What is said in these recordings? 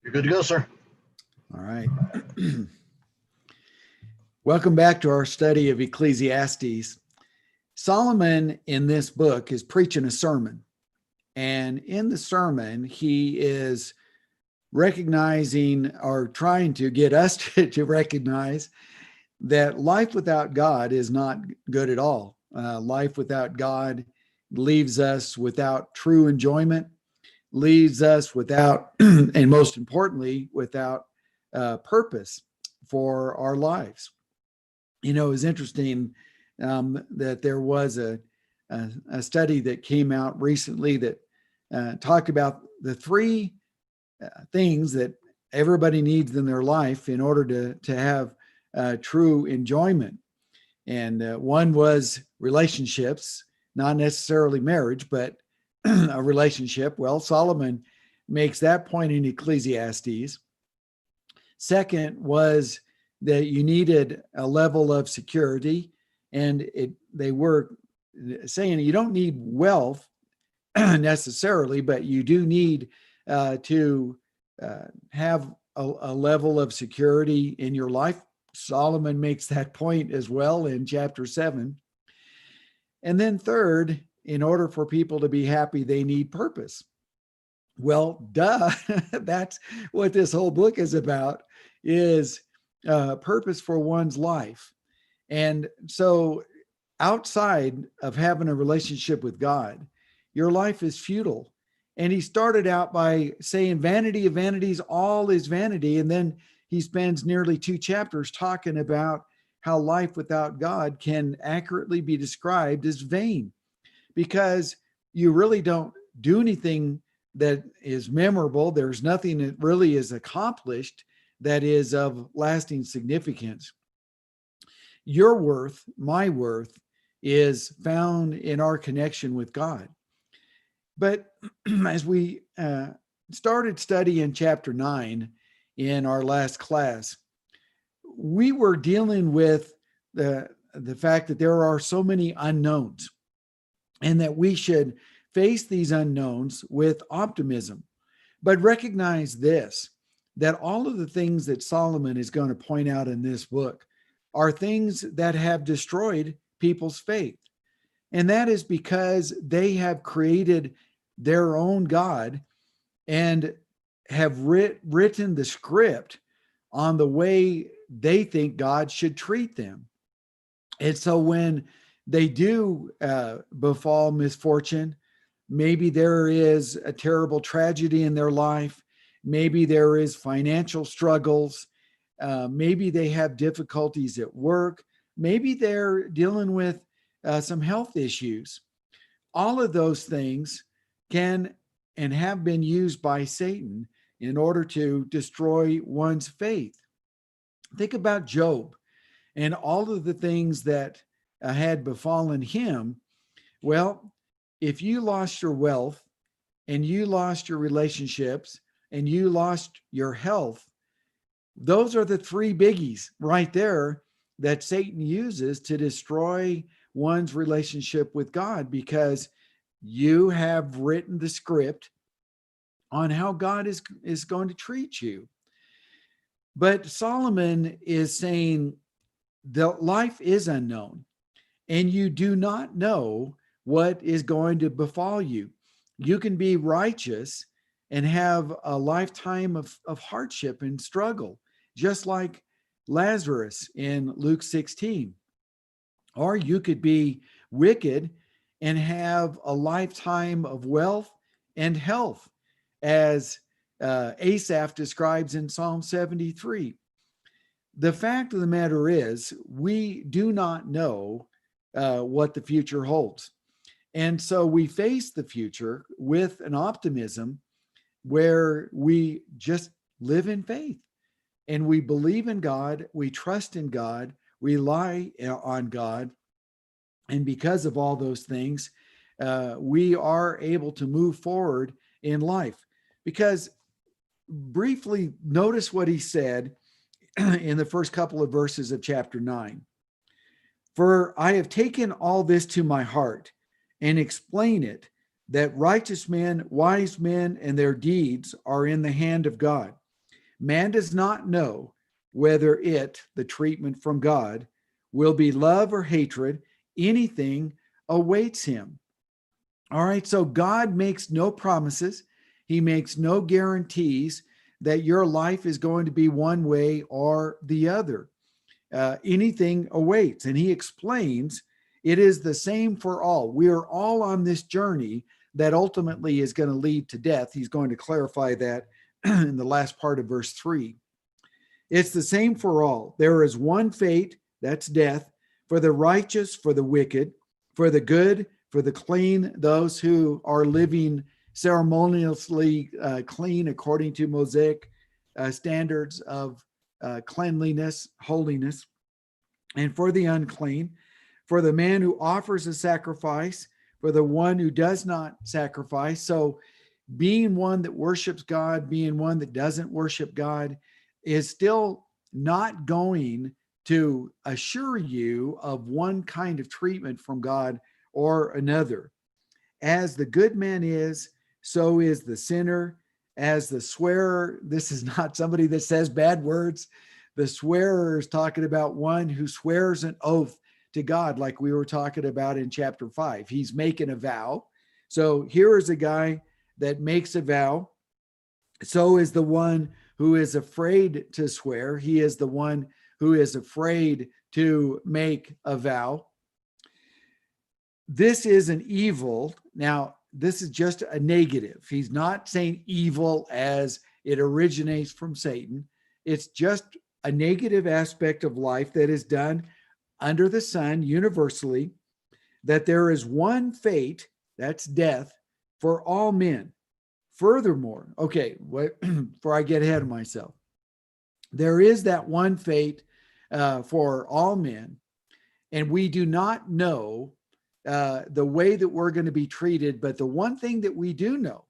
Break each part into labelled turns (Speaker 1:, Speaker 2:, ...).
Speaker 1: You're good to go, sir.
Speaker 2: All right. Welcome back to our study of Ecclesiastes. Solomon in this book is preaching a sermon. And in the sermon, he is recognizing or trying to get us to recognize that life without God is not good at all. Life without God leaves us without true enjoyment, leaves us without, and most importantly, without purpose for our lives. You know, it's interesting that there was a study that came out recently that talked about the three things that everybody needs in their life in order to have true enjoyment. And one was relationships, not necessarily marriage, but a relationship. Well, Solomon makes that point in Ecclesiastes. Second was that you needed a level of security, and they were saying you don't need wealth necessarily, but you do need to have a level of security in your life. Solomon makes that point as well in chapter 7. And then third, in order for people to be happy, they need purpose. Well, duh, that's what this whole book is about, is purpose for one's life. And so outside of having a relationship with God, your life is futile. And he started out by saying, vanity of vanities, all is vanity. And then he spends nearly 2 chapters talking about how life without God can accurately be described as vain, because you really don't do anything that is memorable. There's nothing that really is accomplished that is of lasting significance. Your worth, my worth, is found in our connection with God. But as we started studying chapter 9 in our last class, we were dealing with the fact that there are so many unknowns, and that we should face these unknowns with optimism. But recognize this, that all of the things that Solomon is going to point out in this book are things that have destroyed people's faith. And that is because they have created their own God and have written the script on the way they think God should treat them. And so when they do befall misfortune, maybe there is a terrible tragedy in their life, maybe there is financial struggles, maybe they have difficulties at work, maybe they're dealing with some health issues. All of those things can and have been used by Satan in order to destroy one's faith. Think about Job and all of the things that had befallen him. Well, if you lost your wealth and you lost your relationships and you lost your health, those are the 3 biggies right there that Satan uses to destroy one's relationship with God, because you have written the script on how God is going to treat you. But Solomon is saying that life is unknown, and you do not know what is going to befall you. You can be righteous and have a lifetime of hardship and struggle, just like Lazarus in Luke 16. Or you could be wicked and have a lifetime of wealth and health, as Asaph describes in Psalm 73. The fact of the matter is, we do not know what the future holds. And so we face the future with an optimism where we just live in faith and we believe in God, we trust in God, rely on God. And because of all those things, we are able to move forward in life. Because briefly, notice what he said in the first couple of verses of chapter 9. For I have taken all this to my heart and explain it, that righteous men, wise men, and their deeds are in the hand of God. Man does not know whether the treatment from God, will be love or hatred. Anything awaits him. All right, so God makes no promises. He makes no guarantees that your life is going to be one way or the other. Anything awaits. And he explains it is the same for all. We are all on this journey that ultimately is going to lead to death. He's going to clarify that in the last part of verse 3. It's the same for all. There is one fate, that's death, for the righteous, for the wicked, for the good, for the clean, those who are living ceremoniously clean according to Mosaic standards of cleanliness, holiness, and for the unclean, for the man who offers a sacrifice, for the one who does not sacrifice. So being one that worships God, being one that doesn't worship God is still not going to assure you of one kind of treatment from God or another. As the good man is, so is the sinner. As the swearer, this is not somebody that says bad words. The swearer is talking about one who swears an oath to God, like we were talking about in chapter 5. He's making a vow. So here is a guy that makes a vow. So is the one who is afraid to swear. He is the one who is afraid to make a vow. This is an evil. Now, this is just a negative. He's not saying evil as it originates from Satan. It's just a negative aspect of life that is done under the sun universally, that there is one fate, that's death, for all men. Furthermore, okay, before I get ahead of myself, there is that one fate for all men, and we do not know the way that we're going to be treated, but the one thing that we do know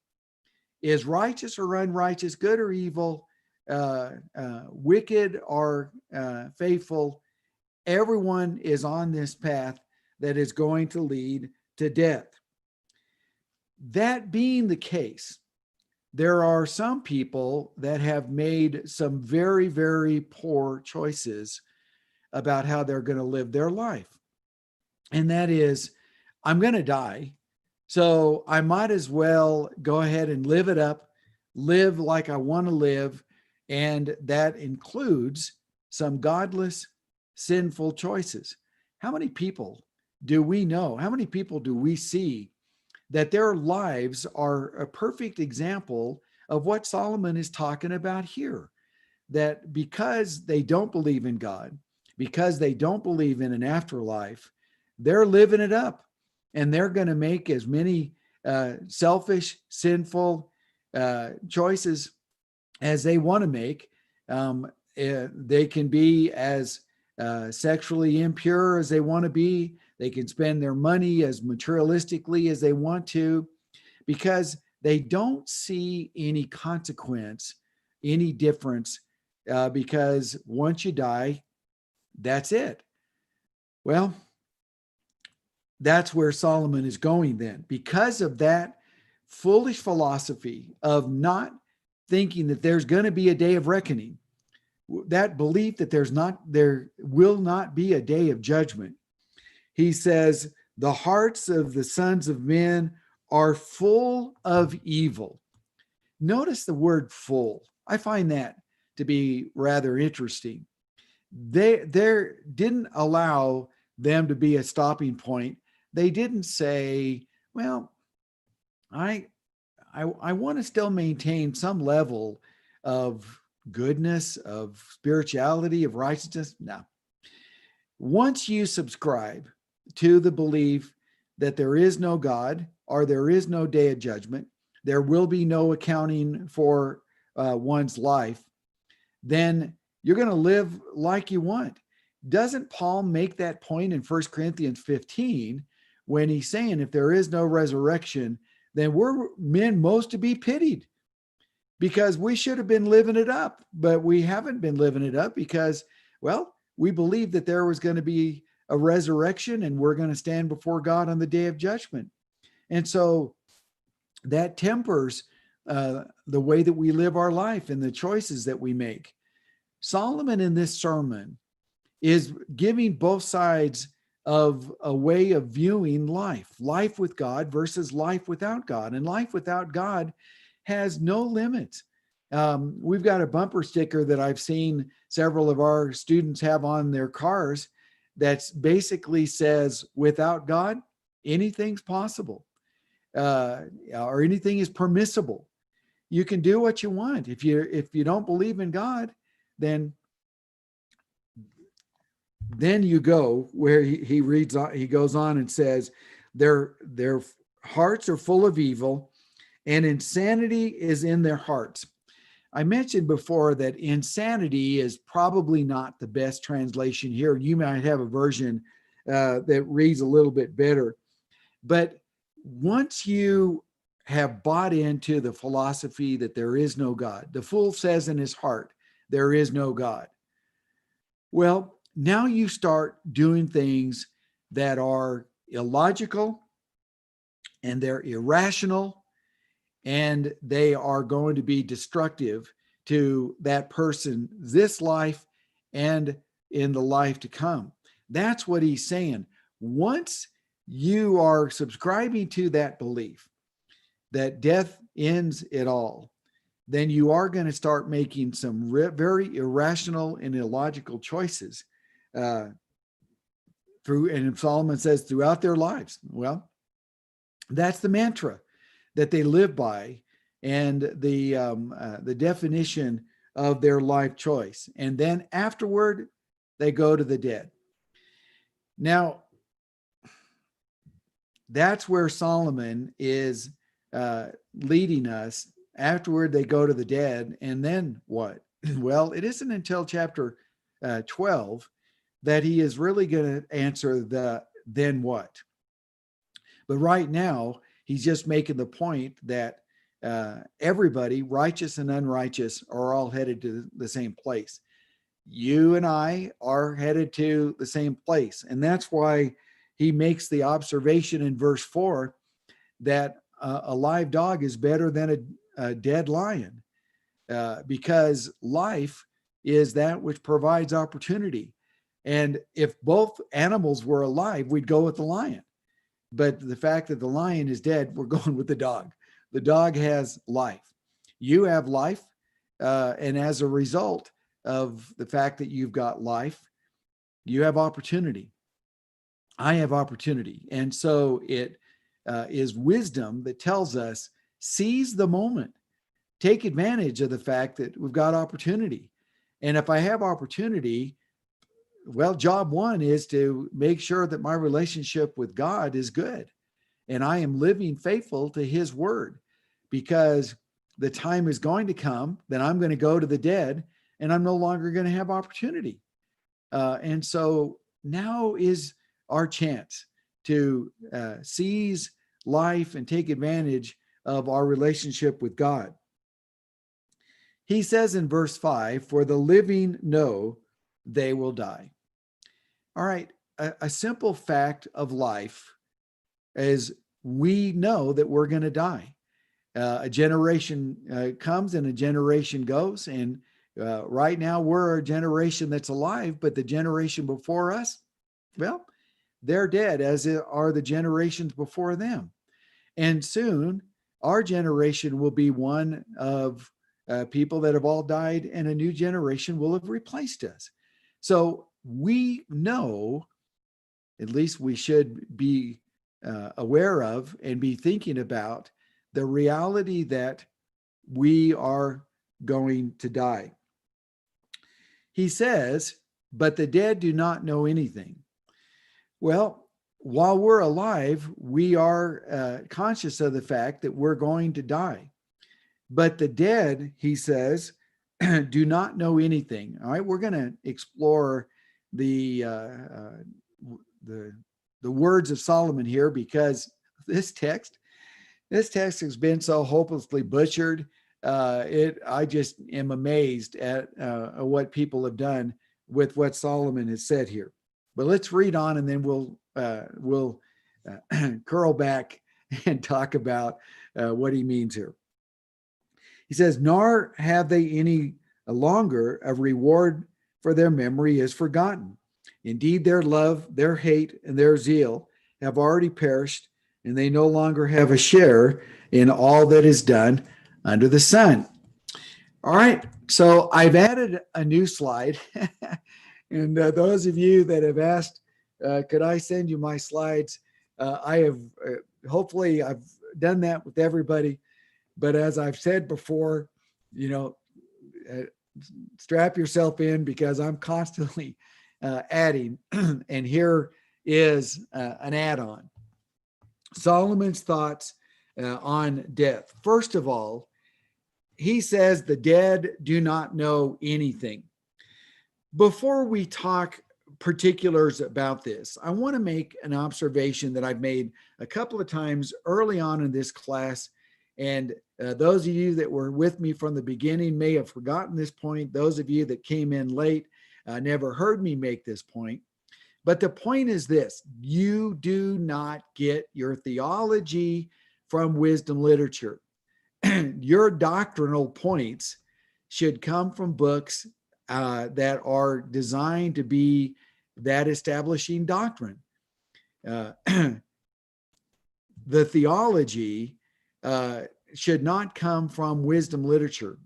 Speaker 2: is righteous or unrighteous, good or evil, wicked or faithful, everyone is on this path that is going to lead to death. That being the case, there are some people that have made some very, very poor choices about how they're going to live their life. And that is, I'm going to die, so I might as well go ahead and live it up, live like I want to live. And that includes some godless, sinful choices. How many people do we know? How many people do we see that their lives are a perfect example of what Solomon is talking about here? That because they don't believe in God, because they don't believe in an afterlife, they're living it up, and they're going to make as many selfish, sinful choices as they want to make. They can be as sexually impure as they want to be. They can spend their money as materialistically as they want to, because they don't see any consequence, any difference, because once you die, that's it. Well, that's where Solomon is going then. Because of that foolish philosophy of not thinking that there's going to be a day of reckoning, that belief that there will not be a day of judgment, he says, the hearts of the sons of men are full of evil. Notice the word full. I find that to be rather interesting. They didn't allow them to be a stopping point. They didn't say, well, I want to still maintain some level of goodness, of spirituality, of righteousness. No. Once you subscribe to the belief that there is no God, or there is no day of judgment, there will be no accounting for one's life, then you're going to live like you want. Doesn't Paul make that point in 1 Corinthians 15 when he's saying if there is no resurrection, then we're men most to be pitied, because we should have been living it up, but we haven't been living it up because, well, we believed that there was going to be a resurrection and we're going to stand before God on the day of judgment. And so that tempers the way that we live our life and the choices that we make. Solomon in this sermon is giving both sides of a way of viewing life with God versus life without God. And life without God has no limits. We've got a bumper sticker that I've seen several of our students have on their cars that basically says, without God, anything's possible, or anything is permissible. You can do what you want. If you don't believe in God, then you go where he reads on, he goes on and says, their hearts are full of evil, and insanity is in their hearts. I mentioned before that insanity is probably not the best translation here. You might have a version that reads a little bit better. But once you have bought into the philosophy that there is no God, the fool says in his heart, there is no God. Well, now you start doing things that are illogical, and they're irrational, and they are going to be destructive to that person this life and in the life to come. That's what he's saying. Once you are subscribing to that belief that death ends it all, then you are going to start making some very irrational and illogical choices and Solomon says throughout their lives. Well, that's the mantra that they live by, and the definition of their life choice. And then afterward, they go to the dead. Now, that's where Solomon is leading us. Afterward, they go to the dead. And then what? Well, it isn't until chapter 12 that he is really going to answer the then what. But right now, he's just making the point that everybody, righteous and unrighteous, are all headed to the same place. You and I are headed to the same place. And that's why he makes the observation in verse 4 that a live dog is better than a dead lion, because life is that which provides opportunity. And if both animals were alive, we'd go with the lion. But the fact that the lion is dead, we're going with the dog. The dog has life. You have life. And as a result of the fact that you've got life, you have opportunity. I have opportunity. And so it is wisdom that tells us, seize the moment. Take advantage of the fact that we've got opportunity. And if I have opportunity, well, job one is to make sure that my relationship with God is good and I am living faithful to his word, because the time is going to come that I'm going to go to the dead and I'm no longer going to have opportunity. And so now is our chance to seize life and take advantage of our relationship with God. He says in verse 5, for the living know they will die. All right, a simple fact of life is we know that we're going to die. A generation comes and a generation goes. And right now we're a generation that's alive, but the generation before us, well, they're dead, as are the generations before them. And soon our generation will be one of people that have all died, and a new generation will have replaced us. So we know, at least we should be aware of and be thinking about the reality that we are going to die. He says, but the dead do not know anything. Well, while we're alive, we are conscious of the fact that we're going to die. But the dead, he says, do not know anything. All right, we're going to explore the words of Solomon here, because this text has been so hopelessly butchered. I just am amazed at what people have done with what Solomon has said here. But let's read on, and then we'll curl back and talk about what he means here. He says, nor have they any longer a reward, for their memory is forgotten. Indeed, their love, their hate, and their zeal have already perished, and they no longer have a share in all that is done under the sun. All right, so I've added a new slide. And those of you that have asked, could I send you my slides? I have, hopefully, I've done that with everybody. But as I've said before, you know, strap yourself in because I'm constantly adding. And here is an add-on. Solomon's thoughts on death. First of all, he says the dead do not know anything. Before we talk particulars about this, I want to make an observation that I've made a couple of times early on in this class. And those of you that were with me from the beginning may have forgotten this point. Those of you that came in late never heard me make this point. But the point is this: you do not get your theology from wisdom literature. Your doctrinal points should come from books that are designed to be that establishing doctrine. The theology should not come from wisdom literature.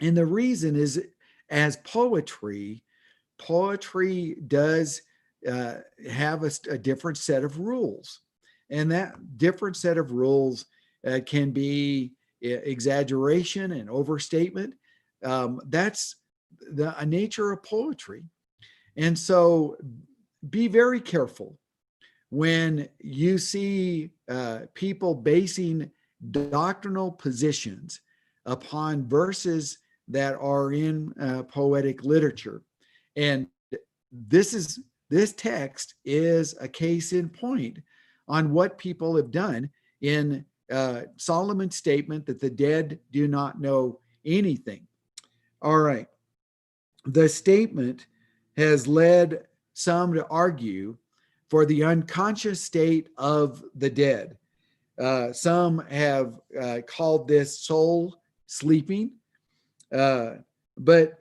Speaker 2: And the reason is, as poetry does have a different set of rules. And that different set of rules can be exaggeration and overstatement. That's the nature of poetry. And so be very careful when you see people basing doctrinal positions upon verses that are in poetic literature. And this text is a case in point on what people have done in Solomon's statement that the dead do not know anything. All right. The statement has led some to argue for the unconscious state of the dead. Some have called this soul sleeping, but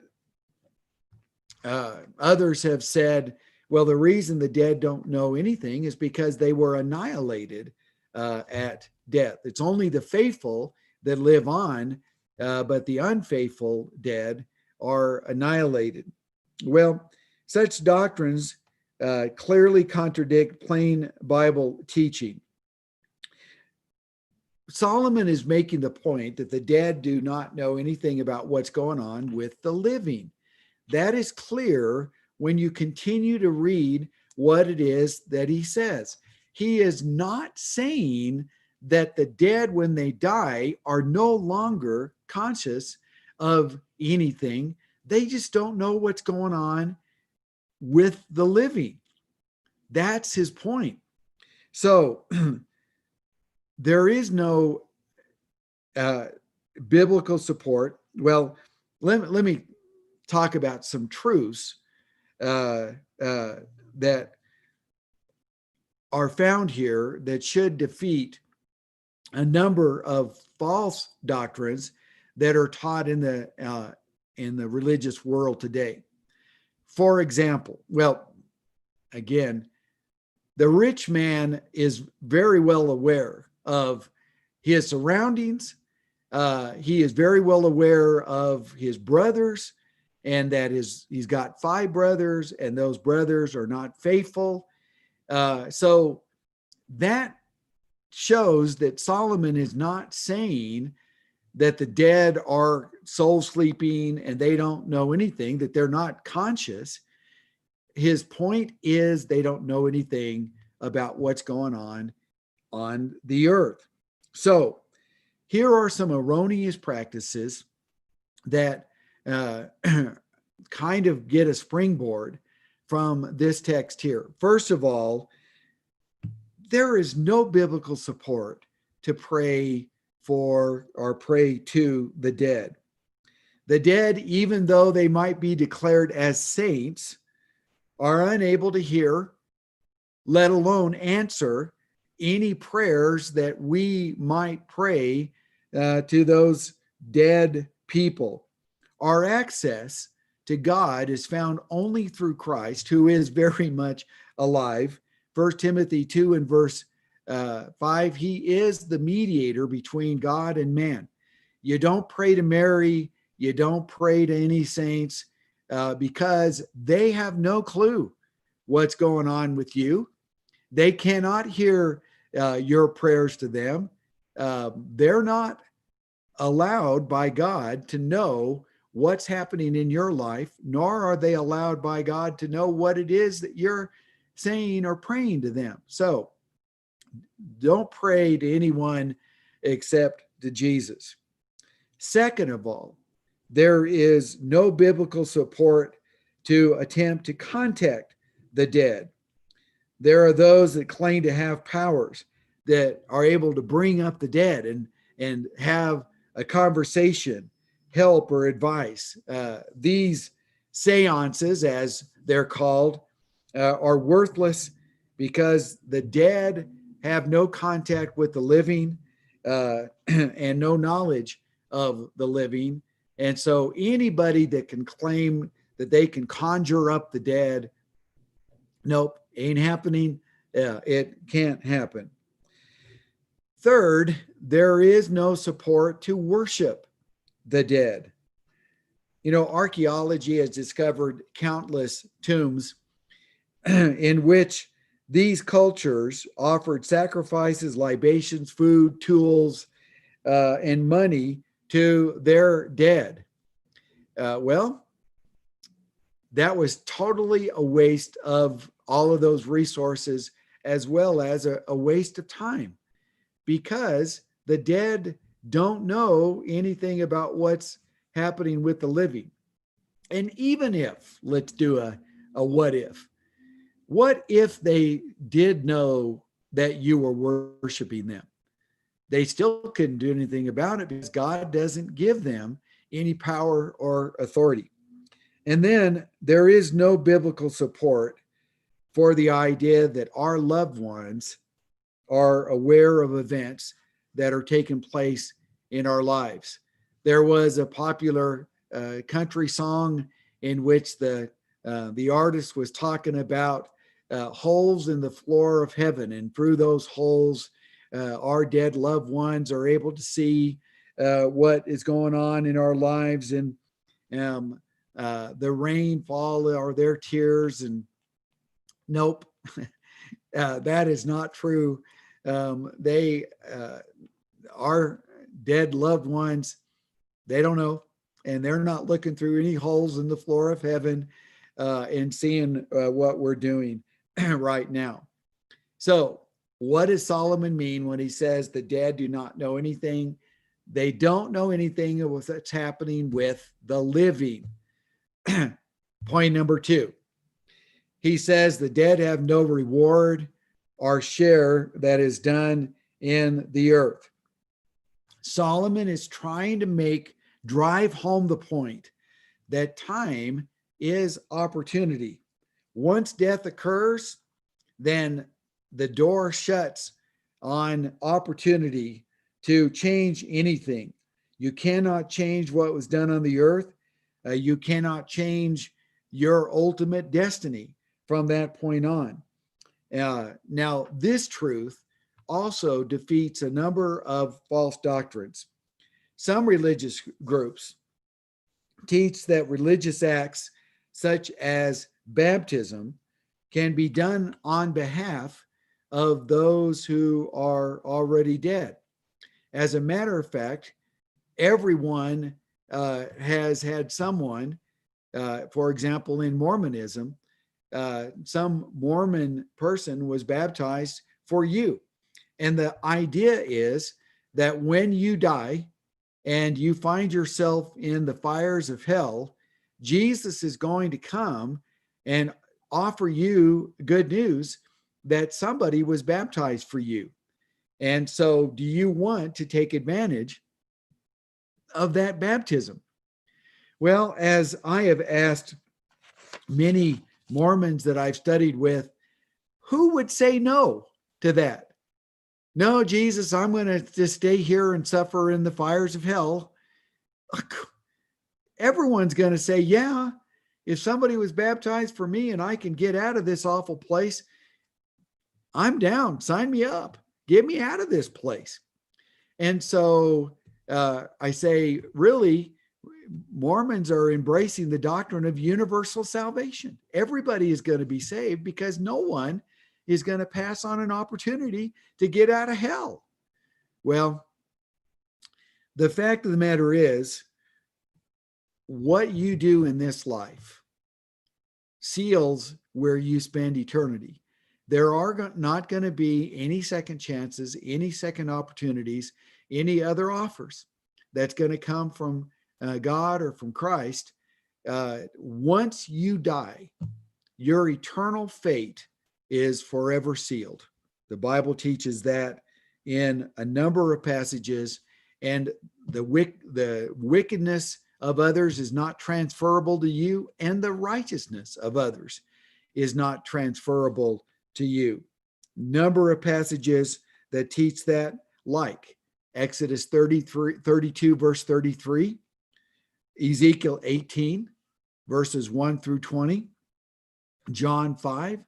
Speaker 2: others have said, well, the reason the dead don't know anything is because they were annihilated at death. It's only the faithful that live on, but the unfaithful dead are annihilated. Well, such doctrines clearly contradict plain Bible teaching. Solomon is making the point that the dead do not know anything about what's going on with the living. That is clear when you continue to read what it is that he says. He is not saying that the dead, when they die, are no longer conscious of anything. They just don't know what's going on with the living. That's his point. So there is no biblical support. Well, let me talk about some truths that are found here that should defeat a number of false doctrines that are taught in the religious world today. For example, well, again, the rich man is very well aware of his surroundings. He is very well aware of his brothers, and that he's got 5 brothers, and those brothers are not faithful. So that shows that Solomon is not saying that the dead are soul sleeping and they don't know anything, that they're not conscious. His point is they don't know anything about what's going on the earth. So here are some erroneous practices that kind of get a springboard from this text here. First of all, there is no biblical support to pray for or pray to the dead. The dead, even though they might be declared as saints, are unable to hear, let alone answer any prayers that we might pray to those dead people. Our access to God is found only through Christ, who is very much alive. 1 Timothy 2 and verse 5, he is the mediator between God and man. You don't pray to Mary, you don't pray to any saints because they have no clue what's going on with you. They cannot hear your prayers to them. They're not allowed by God to know what's happening in your life, nor are they allowed by God to know what it is that you're saying or praying to them. So don't pray to anyone except to Jesus. Second of all, there is no biblical support to attempt to contact the dead. There are those that claim to have powers that are able to bring up the dead and have a conversation, help, or advice. These seances, as they're called, are worthless because the dead have no contact with the living and no knowledge of the living. And so anybody that can claim that they can conjure up the dead, nope, ain't happening. It can't happen. Third, there is no support to worship the dead. You know, archaeology has discovered countless tombs in which these cultures offered sacrifices, libations, food, tools, and money to their dead. Well, that was totally a waste of all of those resources, as well as a waste of time, because the dead don't know anything about what's happening with the living. And even if, let's do a what if they did know that you were worshiping them? They still couldn't do anything about it because God doesn't give them any power or authority. And then there is no biblical support for the idea that our loved ones are aware of events that are taking place in our lives. There was a popular country song in which the artist was talking about holes in the floor of heaven, and through those holes, our dead loved ones are able to see what is going on in our lives, and the rainfall or their tears. And nope, that is not true. They our dead loved ones, they don't know, and they're not looking through any holes in the floor of heaven and seeing what we're doing right now. So what does Solomon mean when he says the dead do not know anything? They don't know anything of what's happening with the living. Point number 2, he says the dead have no reward or share that is done in the earth. Solomon is trying to drive home the point that time is opportunity. Once death occurs, then the door shuts on opportunity to change anything. You cannot change what was done on the earth. You cannot change your ultimate destiny from that point on. Now, this truth also defeats a number of false doctrines. Some religious groups teach that religious acts such as baptism can be done on behalf of those who are already dead. As a matter of fact, everyone has had someone, for example, in Mormonism, some Mormon person was baptized for you. And the idea is that when you die and you find yourself in the fires of hell, Jesus is going to come and offer you good news that somebody was baptized for you. And so do you want to take advantage of that baptism? Well, as I have asked many Mormons that I've studied with, who would say no to that? No, Jesus, I'm going to just stay here and suffer in the fires of hell. everyone's going to say, yeah, if somebody was baptized for me and I can get out of this awful place, I'm down. Sign me up. Get me out of this place. And so I say, really, Mormons are embracing the doctrine of universal salvation. Everybody is going to be saved because no one is going to pass on an opportunity to get out of hell. Well, the fact of the matter is, what you do in this life seals where you spend eternity. There are not going to be any second chances, any second opportunities, any other offers that's going to come from God or from Christ. Once you die, your eternal fate is forever sealed. The Bible teaches that in a number of passages, and the wickedness of others is not transferable to you, and the righteousness of others is not transferable to you. Number of passages that teach that, like Exodus 32, verse 33, Ezekiel 18, verses 1 through 20, John 5,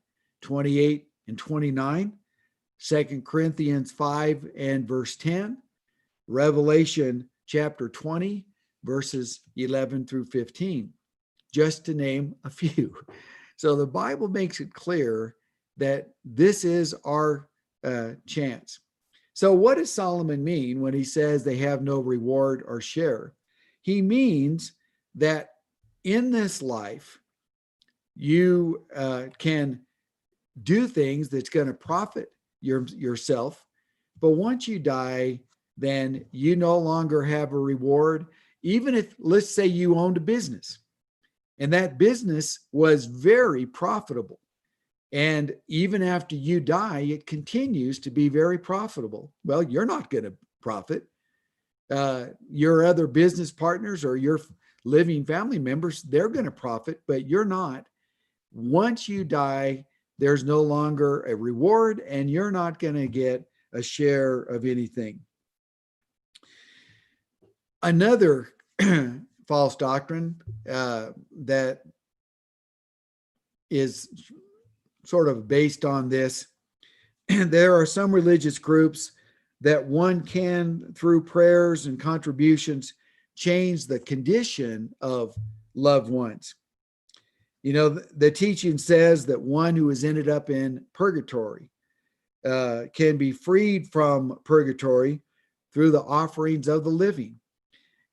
Speaker 2: 28 and 29, 2 Corinthians 5 and verse 10, Revelation chapter 20, verses 11 through 15, just to name a few. So the Bible makes it clear that this is our chance. So what does Solomon mean when he says they have no reward or share? He means that in this life, you can do things that's going to profit yourself. But once you die, then you no longer have a reward. Even if, let's say, you owned a business and that business was very profitable. And even after you die, it continues to be very profitable. Well, you're not going to profit. Your other business partners or your living family members, they're going to profit, but you're not. Once you die, there's no longer a reward and you're not going to get a share of anything. Another false doctrine that is sort of based on this, there are some religious groups that one can, through prayers and contributions, change the condition of loved ones. You know, the teaching says that one who has ended up in purgatory can be freed from purgatory through the offerings of the living.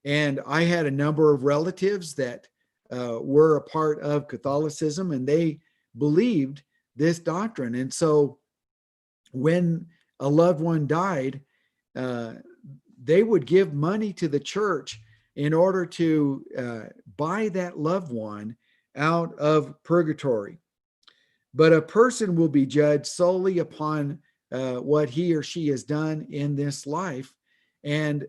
Speaker 2: And I had a number of relatives that were a part of Catholicism, and they believed this doctrine. And so when a loved one died, they would give money to the church in order to buy that loved one out of purgatory. But a person will be judged solely upon what he or she has done in this life. And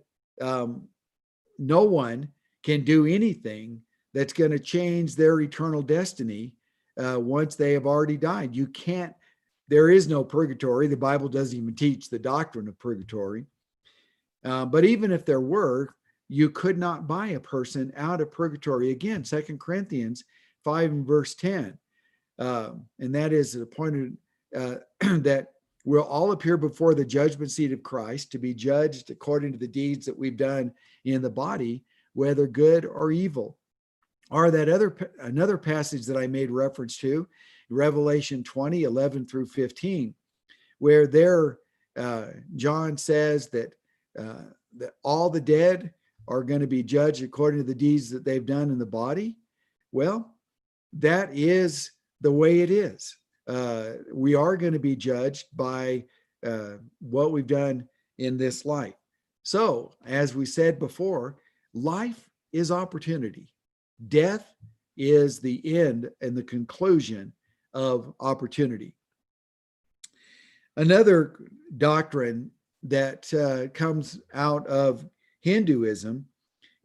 Speaker 2: no one can do anything that's going to change their eternal destiny once they have already died. You can't, there is no purgatory. The Bible doesn't even teach the doctrine of purgatory. But even if there were, you could not buy a person out of purgatory. Again, 2 Corinthians 5 and verse 10. And that is appointed that we'll all appear before the judgment seat of Christ to be judged according to the deeds that we've done in the body, whether good or evil. Or that another passage that I made reference to, Revelation 20, 11 through 15, where there John says that all the dead are going to be judged according to the deeds that they've done in the body. Well, that is the way it is. We are going to be judged by what we've done in this life. So, as we said before, life is opportunity. Death is the end and the conclusion of opportunity. Another doctrine that comes out of Hinduism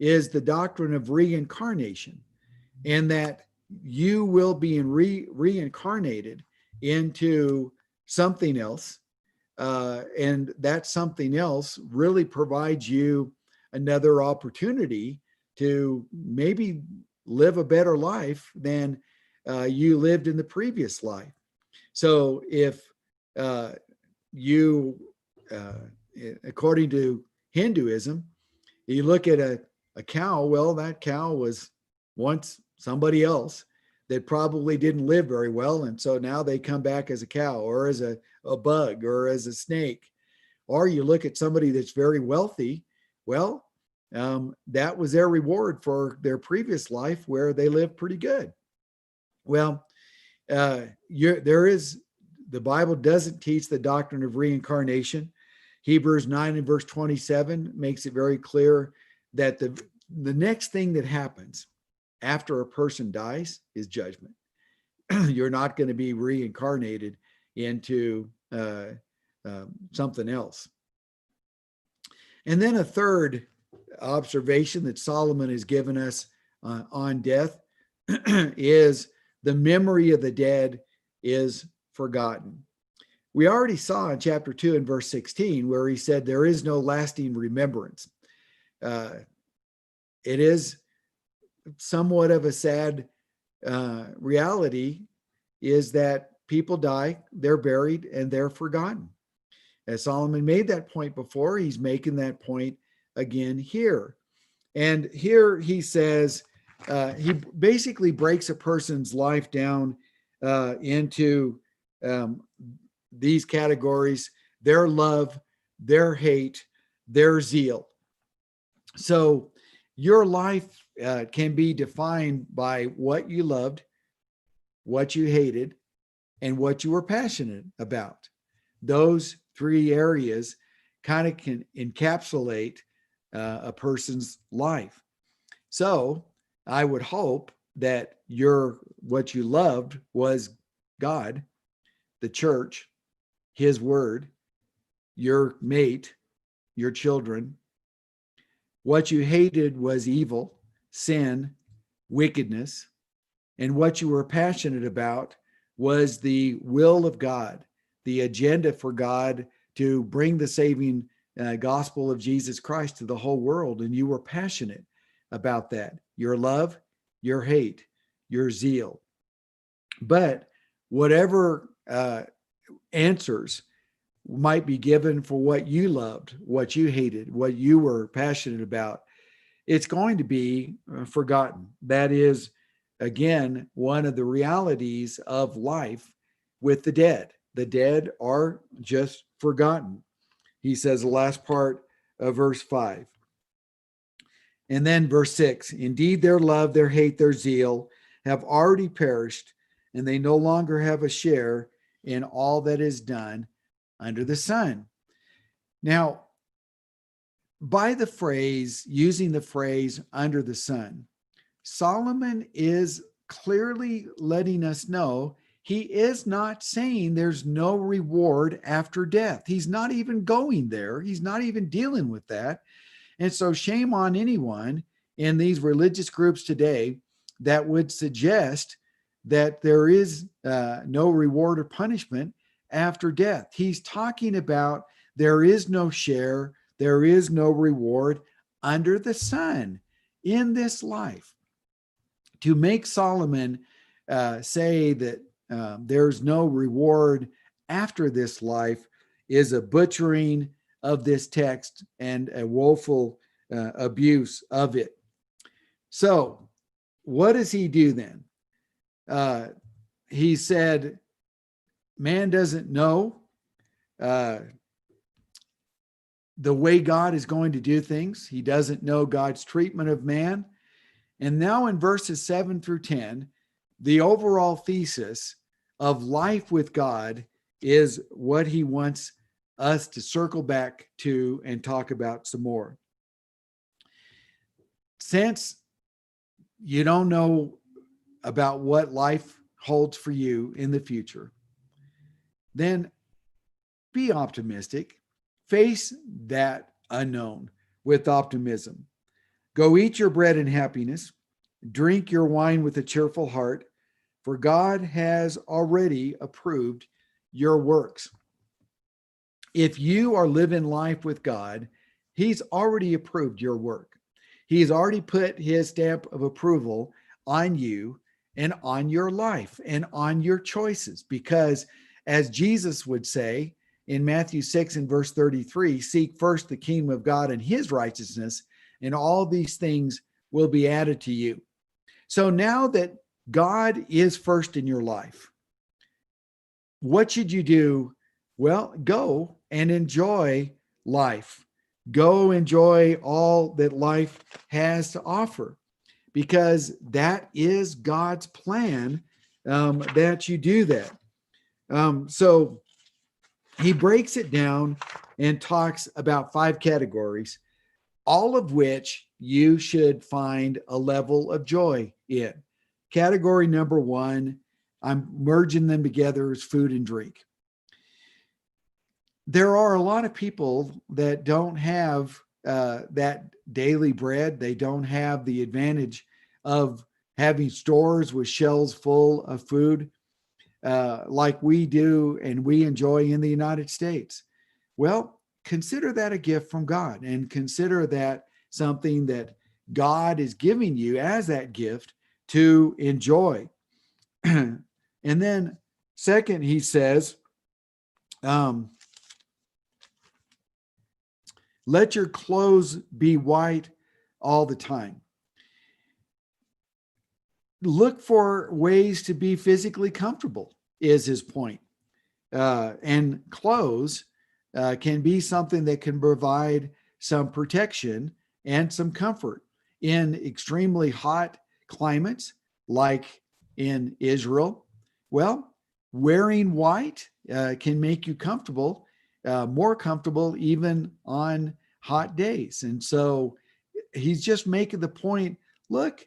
Speaker 2: is the doctrine of reincarnation, and that you will be reincarnated into something else. And that something else really provides you another opportunity to maybe live a better life than you lived in the previous life. So if you, according to Hinduism, you look at a cow, well, that cow was once somebody else that probably didn't live very well. And so now they come back as a cow or as a bug or as a snake. Or you look at somebody that's very wealthy, well, that was their reward for their previous life where they lived pretty good. Well, the Bible doesn't teach the doctrine of reincarnation. Hebrews 9 and verse 27 makes it very clear that the next thing that happens after a person dies is judgment. You're not going to be reincarnated into something else. And then a third observation that Solomon has given us on death is the memory of the dead is forgotten. We already saw in chapter 2 and verse 16 where he said there is no lasting remembrance. It is somewhat of a sad reality is that people die, they're buried, and they're forgotten. As Solomon made that point before, he's making that point again here. And here he says, he basically breaks a person's life down into these categories: their love, their hate, their zeal. So your life can be defined by what you loved, what you hated, and what you were passionate about. Those three areas kind of can encapsulate a person's life. So I would hope that what you loved was God, the church, his word, your mate, your children. What you hated was evil, sin, wickedness. And what you were passionate about was the will of God, the agenda for God to bring the saving gospel of Jesus Christ to the whole world. And you were passionate about that, your love, your hate, your zeal. But whatever answers might be given for what you loved, what you hated, what you were passionate about, it's going to be forgotten. That is, again, one of the realities of life with the dead. The dead are just forgotten. He says the last part of verse 5. And then verse 6, indeed their love, their hate, their zeal have already perished, and they no longer have a share in all that is done under the sun. Now, by the phrase, using the phrase under the sun, Solomon is clearly letting us know he is not saying there's no reward after death. He's not even going there. He's not even dealing with that. And so shame on anyone in these religious groups today that would suggest that there is no reward or punishment after death. He's talking about there is no share, there is no reward under the sun in this life. To make Solomon say that there's no reward after this life is a butchering of this text and a woeful abuse of it. So what does he do then? He said, man doesn't know the way God is going to do things. He doesn't know God's treatment of man. And now in verses 7 through 10, the overall thesis of life with God is what he wants us to circle back to and talk about some more. Since you don't know about what life holds for you in the future, then be optimistic. Face that unknown with optimism. Go eat your bread in happiness. Drink your wine with a cheerful heart, for God has already approved your works. If you are living life with God, he's already approved your work. He has already put his stamp of approval on you and on your life and on your choices. Because as Jesus would say in Matthew 6 and verse 33, seek first the kingdom of God and his righteousness, and all these things will be added to you. So now that God is first in your life, what should you do? Well, go and enjoy life. Go enjoy all that life has to offer, because that is God's plan, that you do that. So he breaks it down and talks about 5 categories, all of which you should find a level of joy in. Category number 1, I'm merging them together, as food and drink. There are a lot of people that don't have that daily bread. They don't have the advantage of having stores with shelves full of food like we do and we enjoy in the United States. Well, consider that a gift from God, and consider that something that God is giving you as that gift to enjoy. And then second, he says, let your clothes be white all the time. Look for ways to be physically comfortable, is his point. And clothes can be something that can provide some protection and some comfort in extremely hot climates like in Israel. Well, wearing white can make you comfortable, more comfortable even on hot days. And so he's just making the point, look,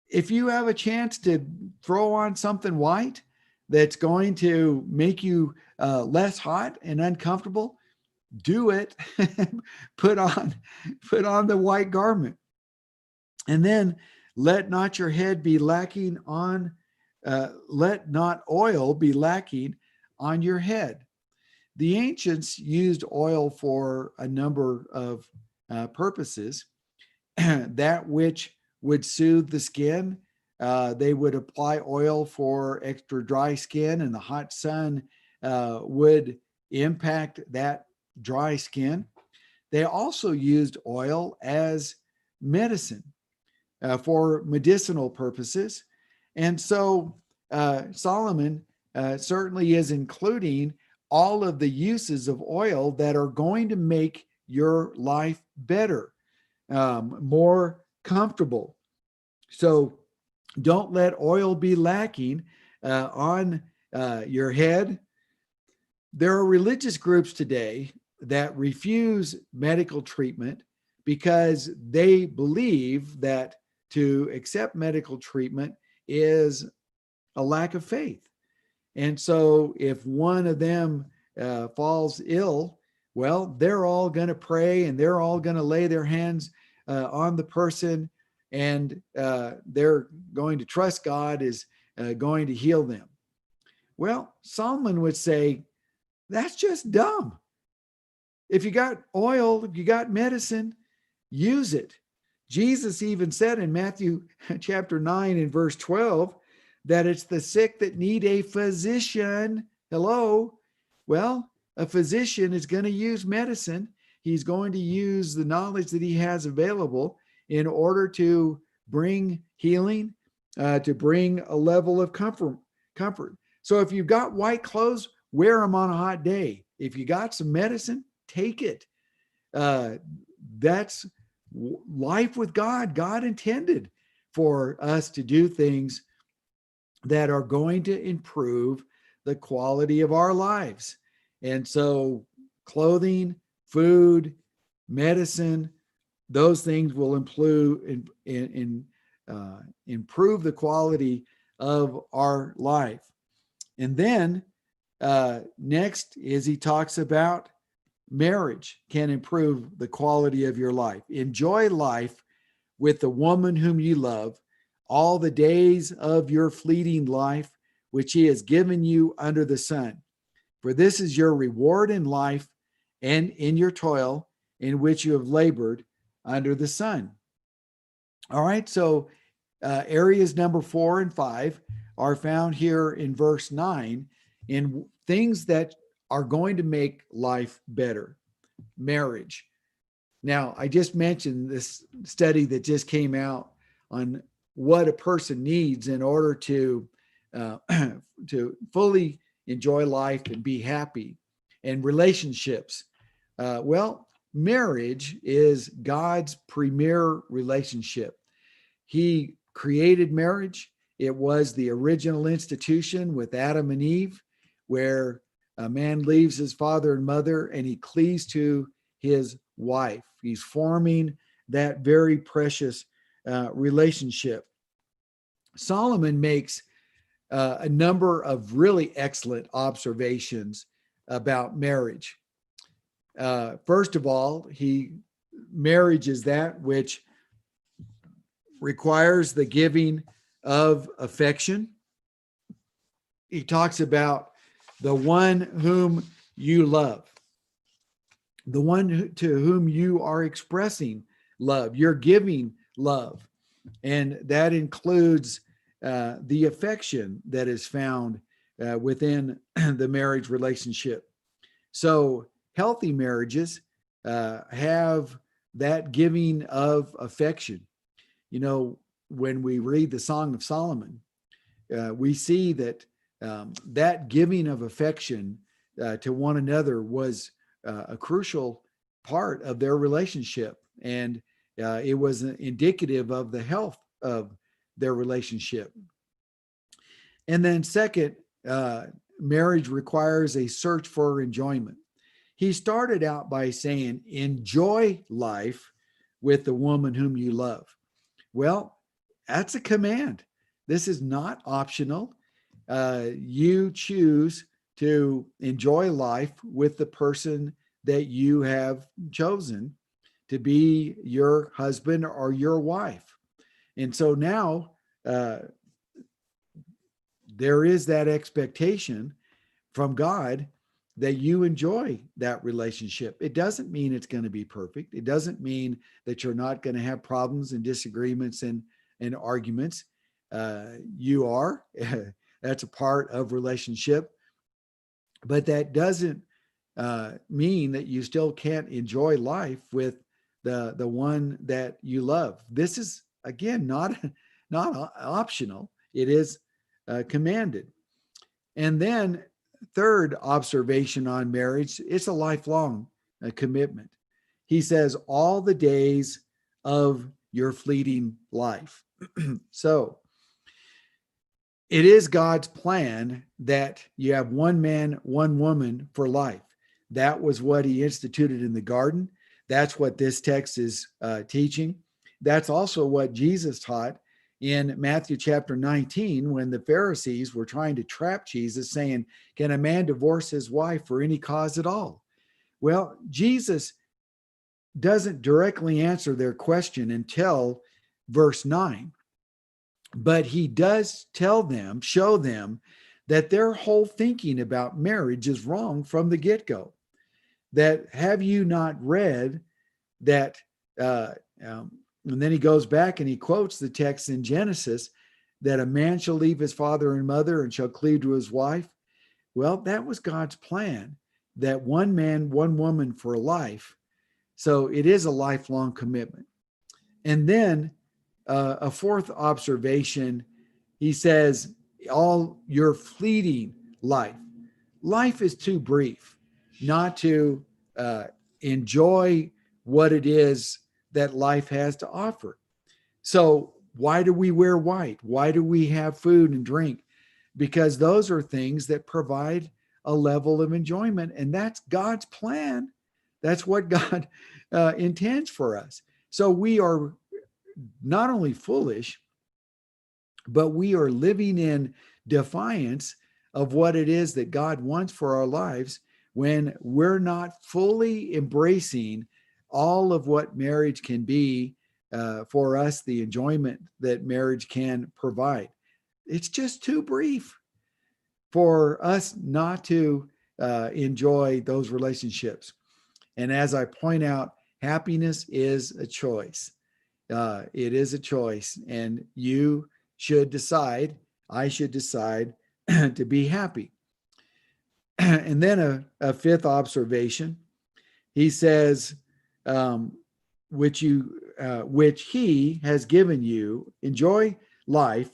Speaker 2: if you have a chance to throw on something white that's going to make you less hot and uncomfortable, do it. put on the white garment. And then let not your head be lacking on, let not oil be lacking on your head. The ancients used oil for a number of purposes. That which would soothe the skin. They would apply oil for extra dry skin, and the hot sun would impact that dry skin. They also used oil as medicine for medicinal purposes. And so Solomon certainly is including all of the uses of oil that are going to make your life better, more comfortable. So don't let oil be lacking on your head. There are religious groups today that refuse medical treatment because they believe that to accept medical treatment is a lack of faith. And so if one of them falls ill, well, they're all going to pray and they're all going to lay their hands on the person, and they're going to trust God is going to heal them. Well, Solomon would say, that's just dumb. If you got oil, if you got medicine, use it. Jesus even said in Matthew chapter 9 and verse 12 that it's the sick that need a physician. Hello. Well, a physician is going to use medicine. He's going to use the knowledge that he has available in order to bring healing, to bring a level of comfort. So if you've got white clothes, wear them on a hot day. If you got some medicine, take it. That's life with God. God intended for us to do things that are going to improve the quality of our lives. And so clothing, food, medicine, those things will improve the quality of our life. And then next is he talks about marriage can improve the quality of your life. Enjoy life with the woman whom you love all the days of your fleeting life, which he has given you under the sun. For this is your reward in life and in your toil in which you have labored under the sun. All right, so areas number 4 and 5 are found here in verse 9 in things that are going to make life better. Marriage. Now, I just mentioned this study that just came out on what a person needs in order to fully enjoy life and be happy, and relationships. Well, marriage is God's premier relationship. He created marriage. It was the original institution with Adam and Eve, where a man leaves his father and mother and he cleaves to his wife. He's forming that very precious relationship. Solomon makes a number of really excellent observations about marriage. First of all, marriage is that which requires the giving of affection. He talks about the one whom you love, the one to whom you are expressing love, you're giving love. And that includes the affection that is found within the marriage relationship. So healthy marriages have that giving of affection. You know, when we read the Song of Solomon, we see that that giving of affection to one another was a crucial part of their relationship. And it was indicative of the health of their relationship. And then second, marriage requires a search for enjoyment. He started out by saying, enjoy life with the woman whom you love. Well, that's a command. This is not optional. You choose to enjoy life with the person that you have chosen to be your husband or your wife. And so now there is that expectation from God that you enjoy that relationship. It doesn't mean it's going to be perfect. It doesn't mean that you're not going to have problems and disagreements and arguments. You are. That's a part of relationship. But that doesn't mean that you still can't enjoy life with the one that you love. This is, again, not optional. It is commanded. And then third observation on marriage, it's a lifelong commitment. He says, all the days of your fleeting life. So it is God's plan that you have one man, one woman for life. That was what he instituted in the garden. That's what this text is teaching. That's also what Jesus taught in Matthew chapter 19, when the Pharisees were trying to trap Jesus, saying, can a man divorce his wife for any cause at all? Well, Jesus doesn't directly answer their question until verse 9. But he does tell them, show them that their whole thinking about marriage is wrong from the get-go. That have you not read that, and then he goes back and he quotes the text in Genesis, that a man shall leave his father and mother and shall cleave to his wife. Well, that was God's plan, that one man, one woman for life. So it is a lifelong commitment. And then a fourth observation, he says, all your fleeting life. Life is too brief not to enjoy what it is that life has to offer. So why do we wear white? Why do we have food and drink? Because those are things that provide a level of enjoyment, and that's God's plan. That's what God intends for us. So we are not only foolish, but we are living in defiance of what it is that God wants for our lives when we're not fully embracing all of what marriage can be for us, the enjoyment that marriage can provide. It's just too brief for us not to enjoy those relationships. And as I point out Happiness is a choice. It is a choice, and you should decide, I should decide to be happy. And then a fifth observation, he says, which he has given you, enjoy life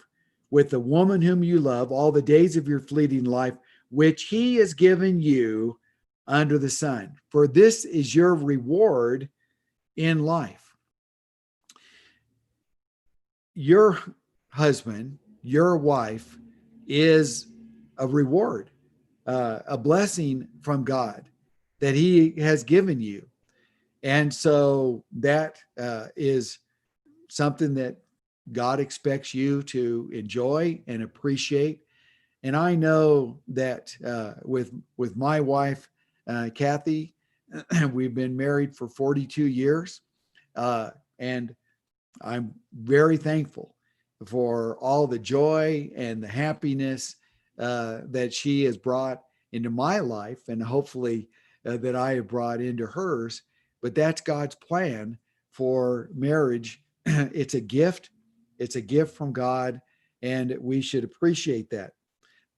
Speaker 2: with the woman whom you love all the days of your fleeting life, which he has given you under the sun. For this is your reward in life. Your husband, your wife is a reward, a blessing from God that he has given you. And so that is something that God expects you to enjoy and appreciate. And I know that with my wife, Kathy, we've been married for 42 years. And I'm very thankful for all the joy and the happiness that she has brought into my life, and hopefully that I have brought into hers. But that's God's plan for marriage. It's a gift. It's a gift from God, and we should appreciate that.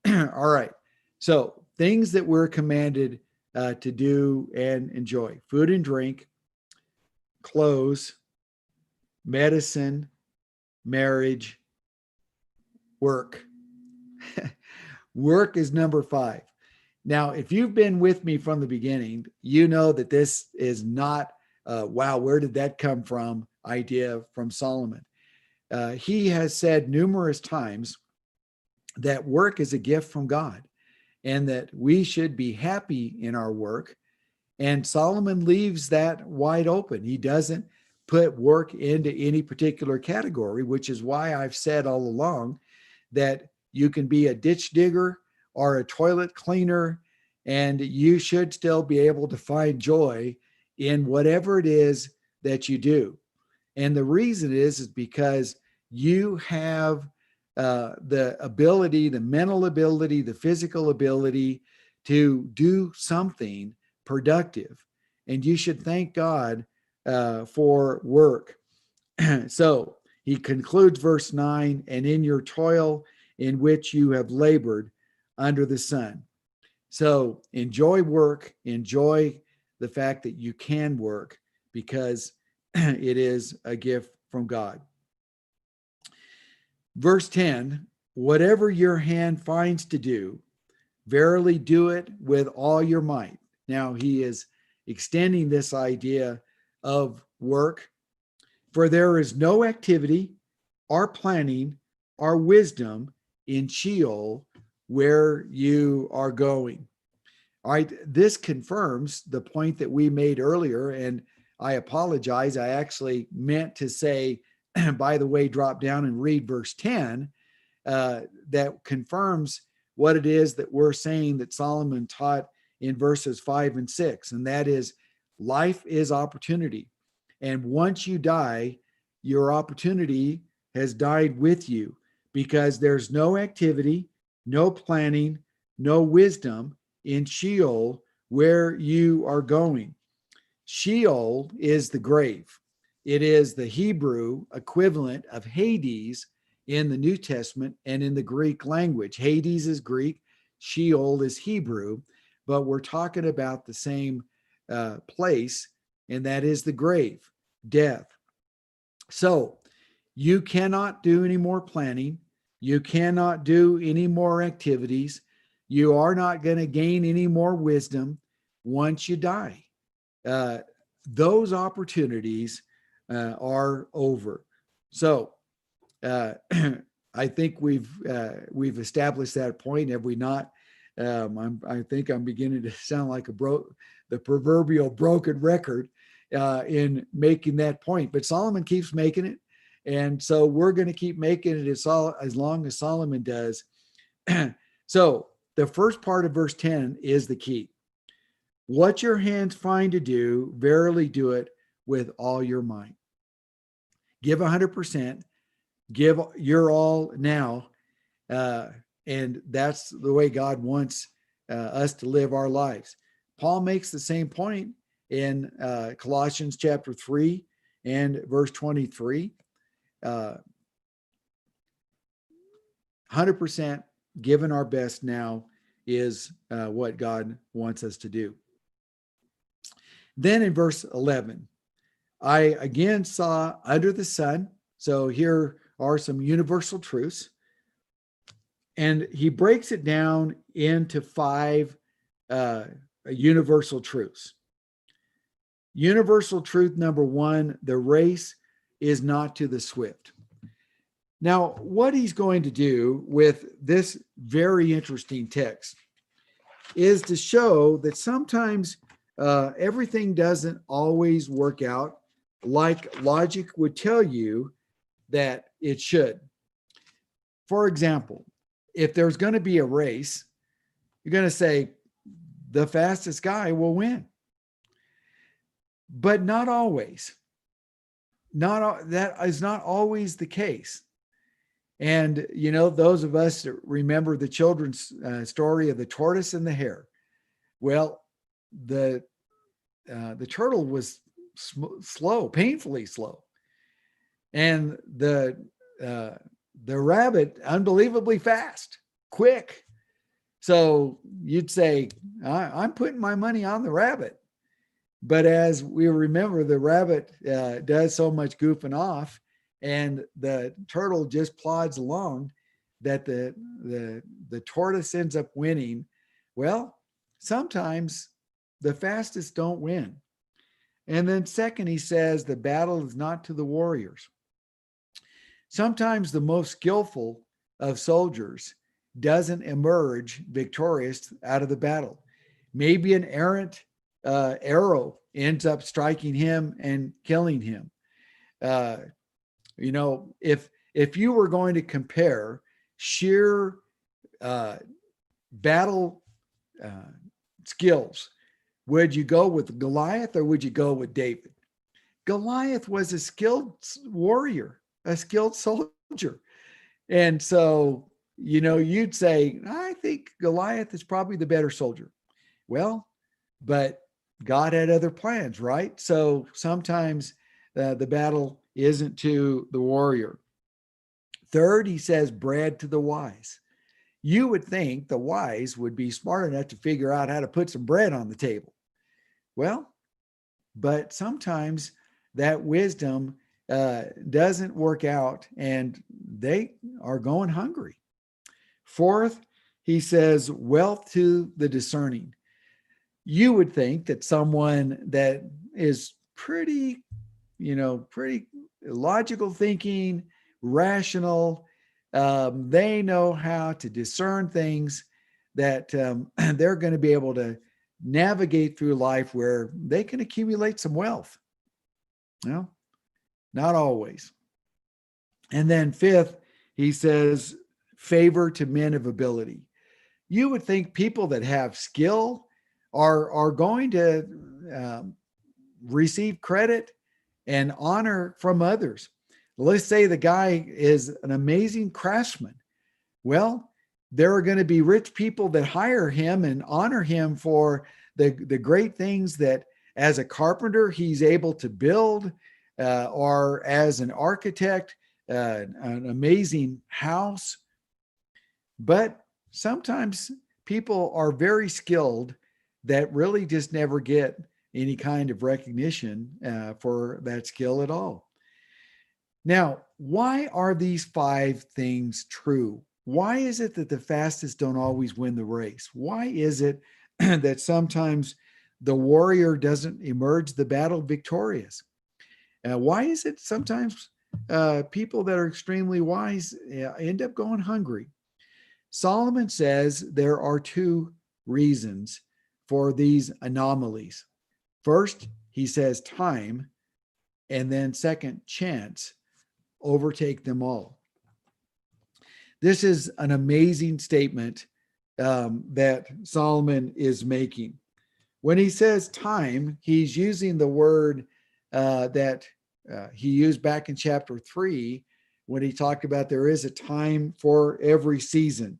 Speaker 2: All right. So things that we're commanded to do and enjoy: food and drink, clothes, medicine, marriage, work. Work is number 5. Now, if you've been with me from the beginning, you know that this is not, wow, where did that come from idea from Solomon. He has said numerous times that work is a gift from God and that we should be happy in our work. And Solomon leaves that wide open. He doesn't put work into any particular category, which is why I've said all along that you can be a ditch digger or a toilet cleaner, and you should still be able to find joy in whatever it is that you do. And the reason is because you have the ability, the mental ability, the physical ability to do something productive. And you should thank God for work. So he concludes verse 9, and in your toil in which you have labored under the sun. So enjoy work, enjoy the fact that you can work, because it is a gift from God. Verse 10, whatever your hand finds to do, verily do it with all your might. Now he is extending this idea of work. For there is no activity or planning or wisdom in Sheol where you are going. All right, this confirms the point that we made earlier, and I apologize. I actually meant to say, by the way, drop down and read verse 10, that confirms what it is that we're saying that Solomon taught in verses 5 and 6, and that is life is opportunity. And once you die, your opportunity has died with you, because there's no activity, no planning, no wisdom in Sheol where you are going. Sheol is the grave. It is the Hebrew equivalent of Hades in the New Testament and in the Greek language. Hades is Greek, Sheol is Hebrew, but we're talking about the same place, and that is the grave, death. So you cannot do any more planning. You cannot do any more activities. You are not going to gain any more wisdom once you die. Those opportunities are over. So I think we've established that point, have we not? I think I'm beginning to sound like the proverbial broken record in making that point. But Solomon keeps making it, and so we're going to keep making it as long as Solomon does. So the first part of verse 10 is the key. What your hands find to do, verily do it with all your might. Give 100%. Give your all now. And that's the way God wants us to live our lives. Paul makes the same point in Colossians chapter 3 and verse 23. 100% giving our best now is what God wants us to do. Then in verse 11, I again saw under the sun. So here are some universal truths. And he breaks it down into 5 universal truths. Universal truth number 1, the race is not to the swift. Now, what he's going to do with this very interesting text is to show that sometimes everything doesn't always work out like logic would tell you that it should. For example, if there's going to be a race, you're going to say the fastest guy will win. But not always. That is not always the case. And, you know, those of us that remember the children's story of the tortoise and the hare. Well, the turtle was slow, painfully slow. And the rabbit, unbelievably fast, quick. So you'd say, I'm putting my money on the rabbit. But as we remember, the rabbit does so much goofing off, and the turtle just plods along that the tortoise ends up winning. Well, sometimes the fastest don't win. And then second, he says the battle is not to the warriors. Sometimes the most skillful of soldiers doesn't emerge victorious out of the battle. Maybe an errant arrow ends up striking him and killing him. You know, if you were going to compare sheer battle skills, would you go with Goliath or would you go with David? Goliath was a skilled warrior, a skilled soldier. And so, you know, you'd say, I think Goliath is probably the better soldier. Well, but God had other plans, right? So sometimes the battle isn't to the warrior. Third, he says, bread to the wise. You would think the wise would be smart enough to figure out how to put some bread on the table. Well, but sometimes that wisdom doesn't work out and they are going hungry. Fourth, he says, wealth to the discerning. You would think that someone that is pretty logical thinking, rational, they know how to discern things that they're going to be able to navigate through life where they can accumulate some wealth. No, not always. And then fifth, he says, favor to men of ability. You would think people that have skill are going to receive credit and honor from others. Let's say the guy is an amazing craftsman. Well, there are going to be rich people that hire him and honor him for the great things that as a carpenter he's able to build, or as an architect, an amazing house. But sometimes people are very skilled that really just never get any kind of recognition for that skill at all. Now, why are these 5 things true? Why is it that the fastest don't always win the race? Why is it that sometimes the warrior doesn't emerge the battle victorious? Why is it sometimes people that are extremely wise end up going hungry? Solomon says there are 2 reasons for these anomalies. First, he says time, and then second, chance overtake them all. This is an amazing statement that Solomon is making. When he says time, he's using the word that he used back in chapter 3 when he talked about there is a time for every season.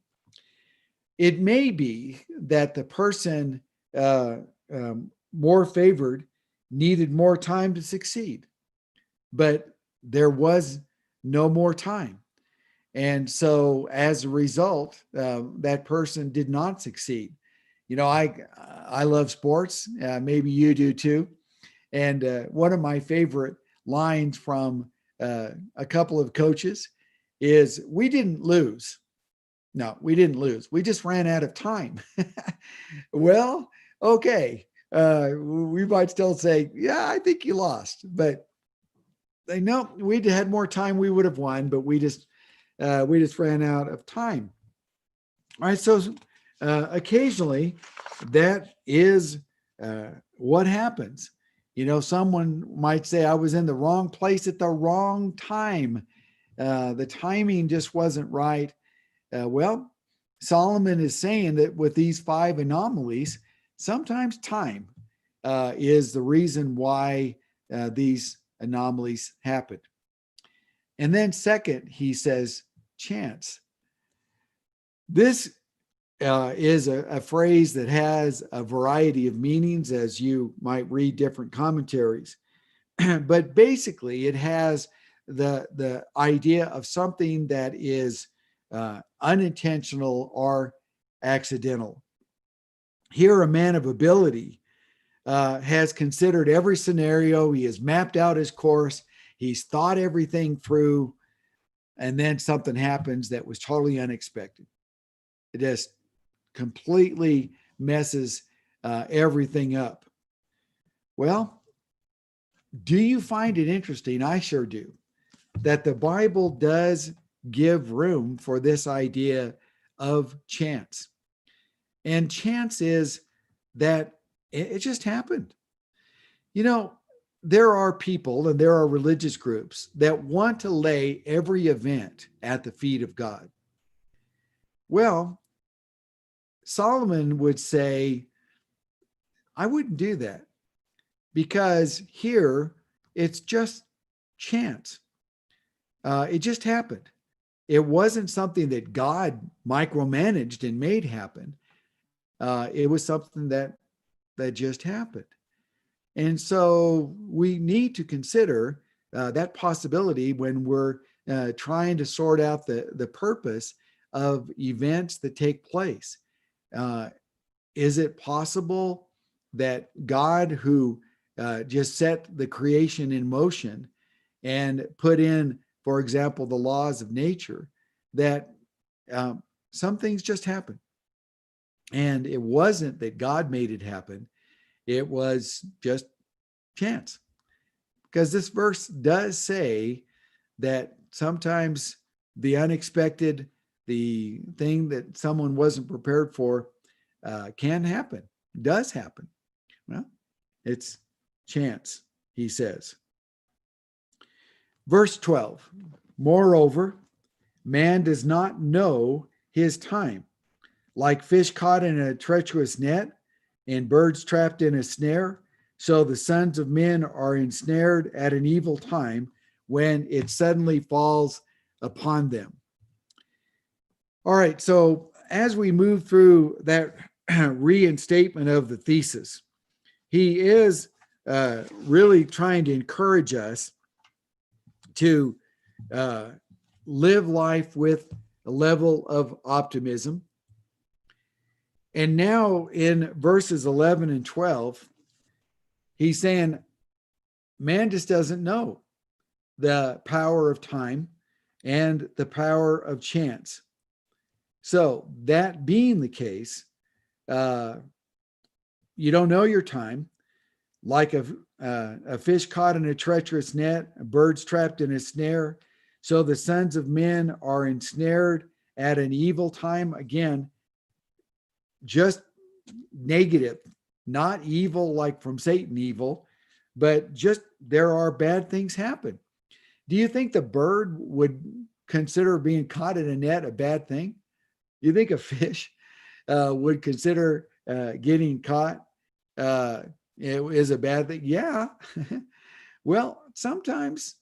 Speaker 2: It may be that the person more favored needed more time to succeed, but there was no more time. And so as a result, that person did not succeed. I love sports. Maybe you do too. And one of my favorite lines from a couple of coaches is, "We didn't lose. No, we didn't lose. We just ran out of time." Well, okay. We might still say, "Yeah, I think you lost," but they know we'd had more time, we would have won, but we just ran out of time. All right. So occasionally that is what happens. Someone might say, "I was in the wrong place at the wrong time. The timing just wasn't right." Well, Solomon is saying that with these 5 anomalies, sometimes time is the reason why these anomalies happen. And then second, he says, chance. This is a phrase that has a variety of meanings, as you might read different commentaries. But basically, it has the idea of something that is unintentional or accidental. Here, a man of ability has considered every scenario. He has mapped out his course. He's thought everything through. And then something happens that was totally unexpected. It just completely messes everything up. Well, do you find it interesting? I sure do, that the Bible does give room for this idea of chance. And chance is that it just happened. There are people and there are religious groups that want to lay every event at the feet of God. Well, Solomon would say, I wouldn't do that, because here it's just chance. It just happened. It wasn't something that God micromanaged and made happen. It was something that just happened. And so we need to consider that possibility when we're trying to sort out the purpose of events that take place. Is it possible that God, who just set the creation in motion and put in, for example, the laws of nature, that some things just happen? And it wasn't that God made it happen. It was just chance. Because this verse does say that sometimes the unexpected, the thing that someone wasn't prepared for, can happen, does happen. Well, it's chance, he says. Verse 12, moreover, man does not know his time. Like fish caught in a treacherous net and birds trapped in a snare, so the sons of men are ensnared at an evil time when it suddenly falls upon them. All right, so as we move through that reinstatement of the thesis, he is really trying to encourage us to live life with a level of optimism. And now in verses 11 and 12, he's saying, man just doesn't know the power of time and the power of chance. So that being the case, you don't know your time. Like a fish caught in a treacherous net, birds trapped in a snare. So the sons of men are ensnared at an evil time. Again, just negative, not evil like from Satan evil, but just there are bad things happen. Do you think the bird would consider being caught in a net a bad thing? You think a fish would consider getting caught it is a bad thing? Yeah. Well, sometimes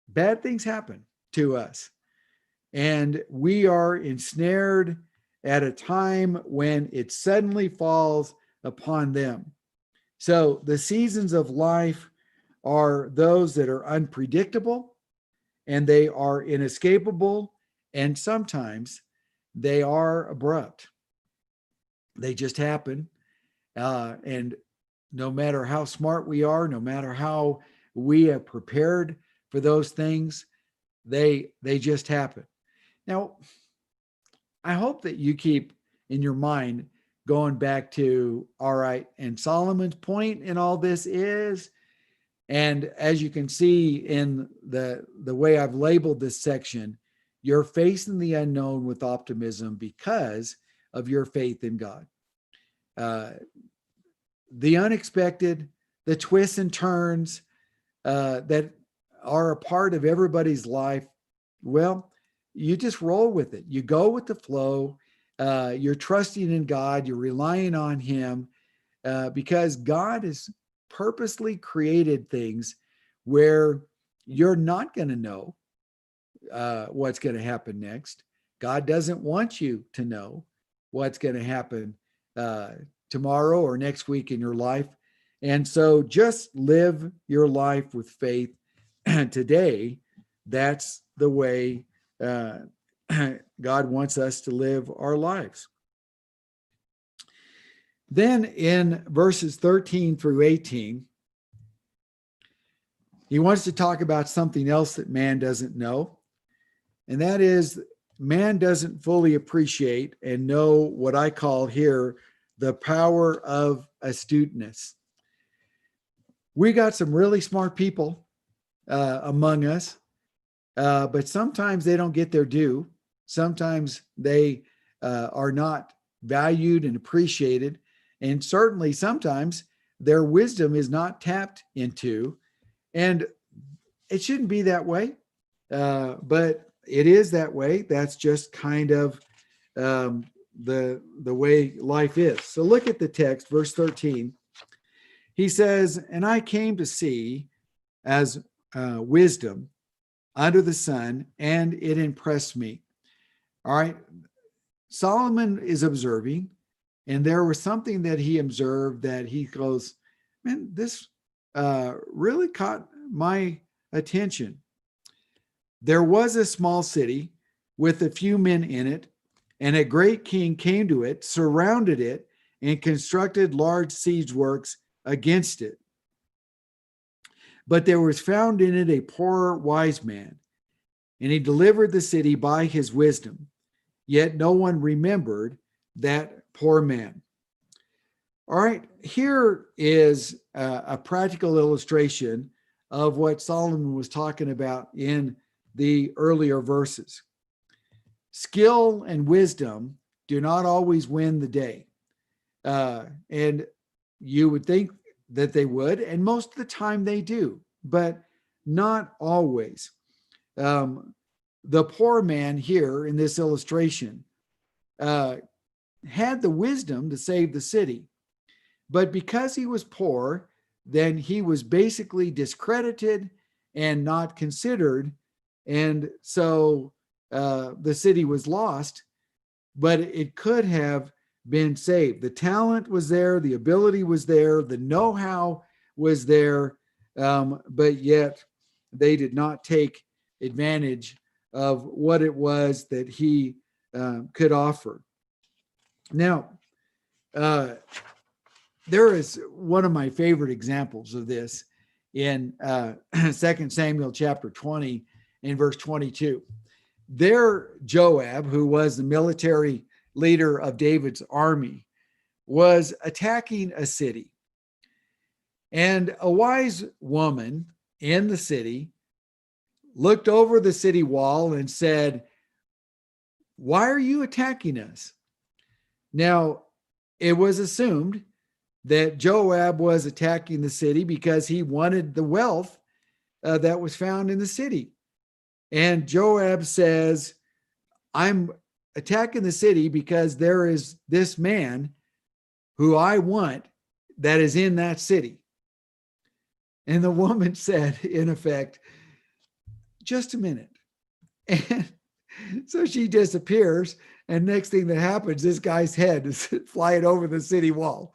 Speaker 2: bad things happen to us, and we are ensnared at a time when it suddenly falls upon them. So the seasons of life are those that are unpredictable, and they are inescapable, and sometimes they are abrupt. They just happen. And no matter how smart we are, no matter how we have prepared for those things, they just happen. Now, I hope that you keep in your mind going back to, all right, and Solomon's point in all this is, and as you can see in the way I've labeled this section, you're facing the unknown with optimism because of your faith in God. The unexpected, the twists and turns that are a part of everybody's life, well, you just roll with it. You go with the flow. You're trusting in God. You're relying on Him because God has purposely created things where you're not going to know what's going to happen next. God doesn't want you to know what's going to happen tomorrow or next week in your life. And so just live your life with faith today. That's the way God wants us to live our lives. Then in verses 13 through 18, he wants to talk about something else that man doesn't know. And that is, man doesn't fully appreciate and know what I call here the power of astuteness. We got some really smart people among us, but sometimes they don't get their due. Sometimes they are not valued and appreciated. And certainly sometimes their wisdom is not tapped into. And it shouldn't be that way, but it is that way. That's just kind of the way life is. So look at the text, verse 13. He says, and I came to see as wisdom under the sun, and it impressed me. All right. Solomon is observing, and there was something that he observed that he goes, man, this really caught my attention. There was a small city with a few men in it, and a great king came to it, surrounded it, and constructed large siege works against it. But there was found in it a poor wise man, and he delivered the city by his wisdom. Yet no one remembered that poor man. All right, here is a practical illustration of what Solomon was talking about in the earlier verses. Skill and wisdom do not always win the day. And you would think that they would, and most of the time they do, but not always. The poor man here in this illustration had the wisdom to save the city, but because he was poor, then he was basically discredited and not considered. And so the city was lost, but it could have been saved. The talent was there, the ability was there, the know-how was there, but yet they did not take advantage of what it was that he could offer. Now, there is one of my favorite examples of this in 2 Samuel chapter 20 and verse 22. There, Joab, who was the military leader of David's army, was attacking a city. And a wise woman in the city looked over the city wall and said, "Why are you attacking us?" Now, it was assumed that Joab was attacking the city because he wanted the wealth that was found in the city. And Joab says, "I'm attacking the city because there is this man who I want that is in that city." And the woman said, in effect, "Just a minute." And so she disappears. And next thing that happens, this guy's head is flying over the city wall.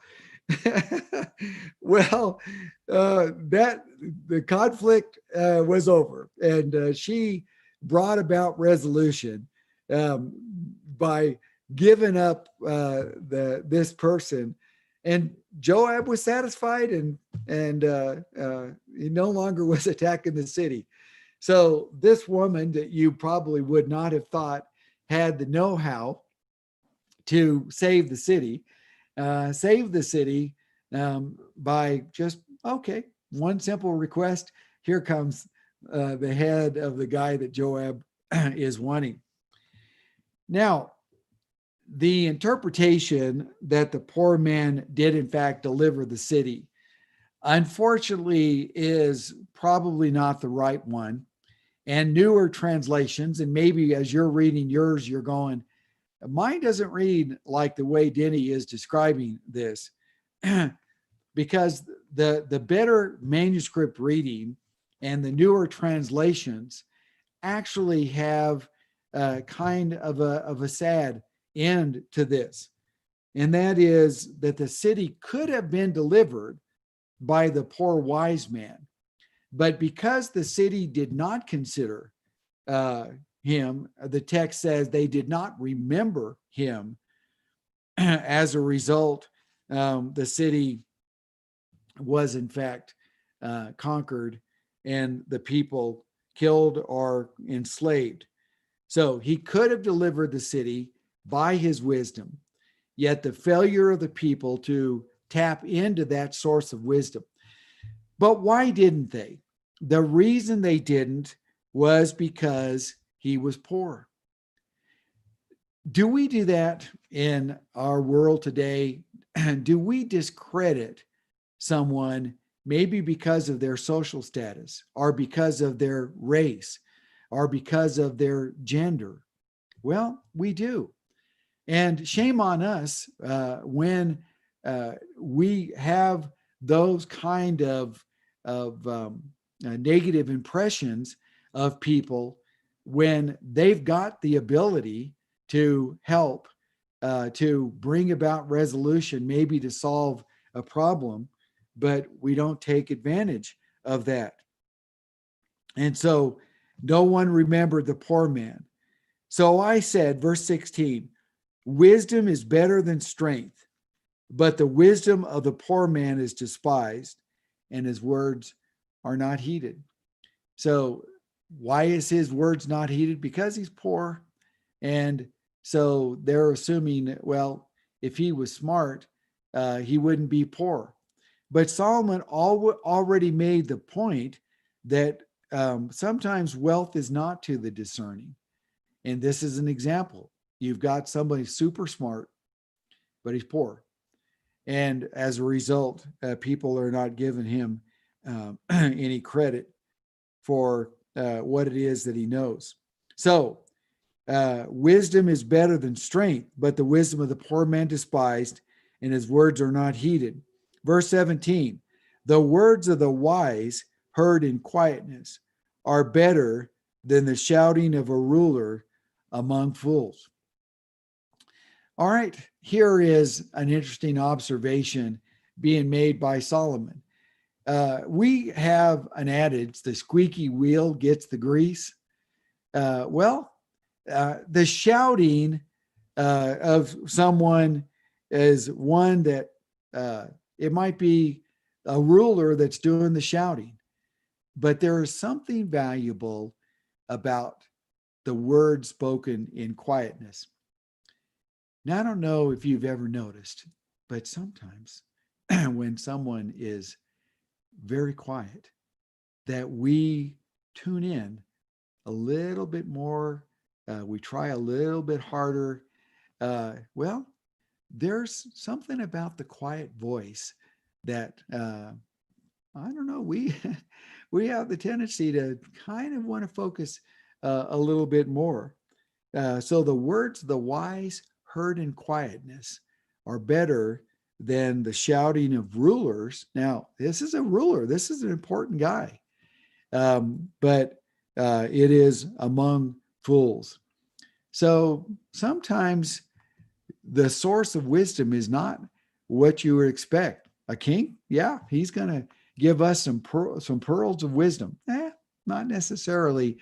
Speaker 2: Well, that the conflict was over, and she brought about resolution um, by giving up this person, and Joab was satisfied, and he no longer was attacking the city. So this woman that you probably would not have thought had the know-how to save the city by just, okay, one simple request. Here comes the head of the guy that Joab is wanting. Now, the interpretation that the poor man did, in fact, deliver the city, unfortunately, is probably not the right one. And newer translations, and maybe as you're reading yours, you're going, mine doesn't read like the way Denny is describing this, because the better manuscript reading and the newer translations actually have kind of a sad end to this. And that is that the city could have been delivered by the poor wise man. But because the city did not consider him, the text says they did not remember him. As a result, the city was in fact conquered and the people killed or enslaved. So he could have delivered the city by his wisdom, yet the failure of the people to tap into that source of wisdom. But why didn't they? The reason they didn't was because he was poor. Do we do that in our world today? Do we discredit someone maybe because of their social status or because of their race or because of their gender? Well, we do. And shame on us when we have those kind of negative impressions of people when they've got the ability to help, to bring about resolution, maybe to solve a problem, but we don't take advantage of that. And so no one remembered the poor man. So I said, verse 16, wisdom is better than strength, but the wisdom of the poor man is despised, and his words are not heeded. So why is his words not heeded? Because he's poor. And so they're assuming, well, if he was smart, he wouldn't be poor. But Solomon already made the point that sometimes wealth is not to the discerning. And this is an example. You've got somebody super smart, but he's poor. And as a result, people are not giving him any credit for what it is that he knows. So wisdom is better than strength, but the wisdom of the poor man despised, and his words are not heeded. Verse 17, the words of the wise heard in quietness are better than the shouting of a ruler among fools. All right, here is an interesting observation being made by Solomon. We have an adage, the squeaky wheel gets the grease. The shouting of someone is one that it might be a ruler that's doing the shouting, but there is something valuable about the word spoken in quietness. Now, I don't know if you've ever noticed, but sometimes when someone is very quiet, that we tune in a little bit more, we try a little bit harder. There's something about the quiet voice that I don't know, we we have the tendency to kind of want to focus a little bit more. So the words of the wise heard in quietness are better than the shouting of rulers. Now, this is a ruler. This is an important guy. But it is among fools. So sometimes the source of wisdom is not what you would expect. A king, yeah, he's going to give us some pearls of wisdom. Not necessarily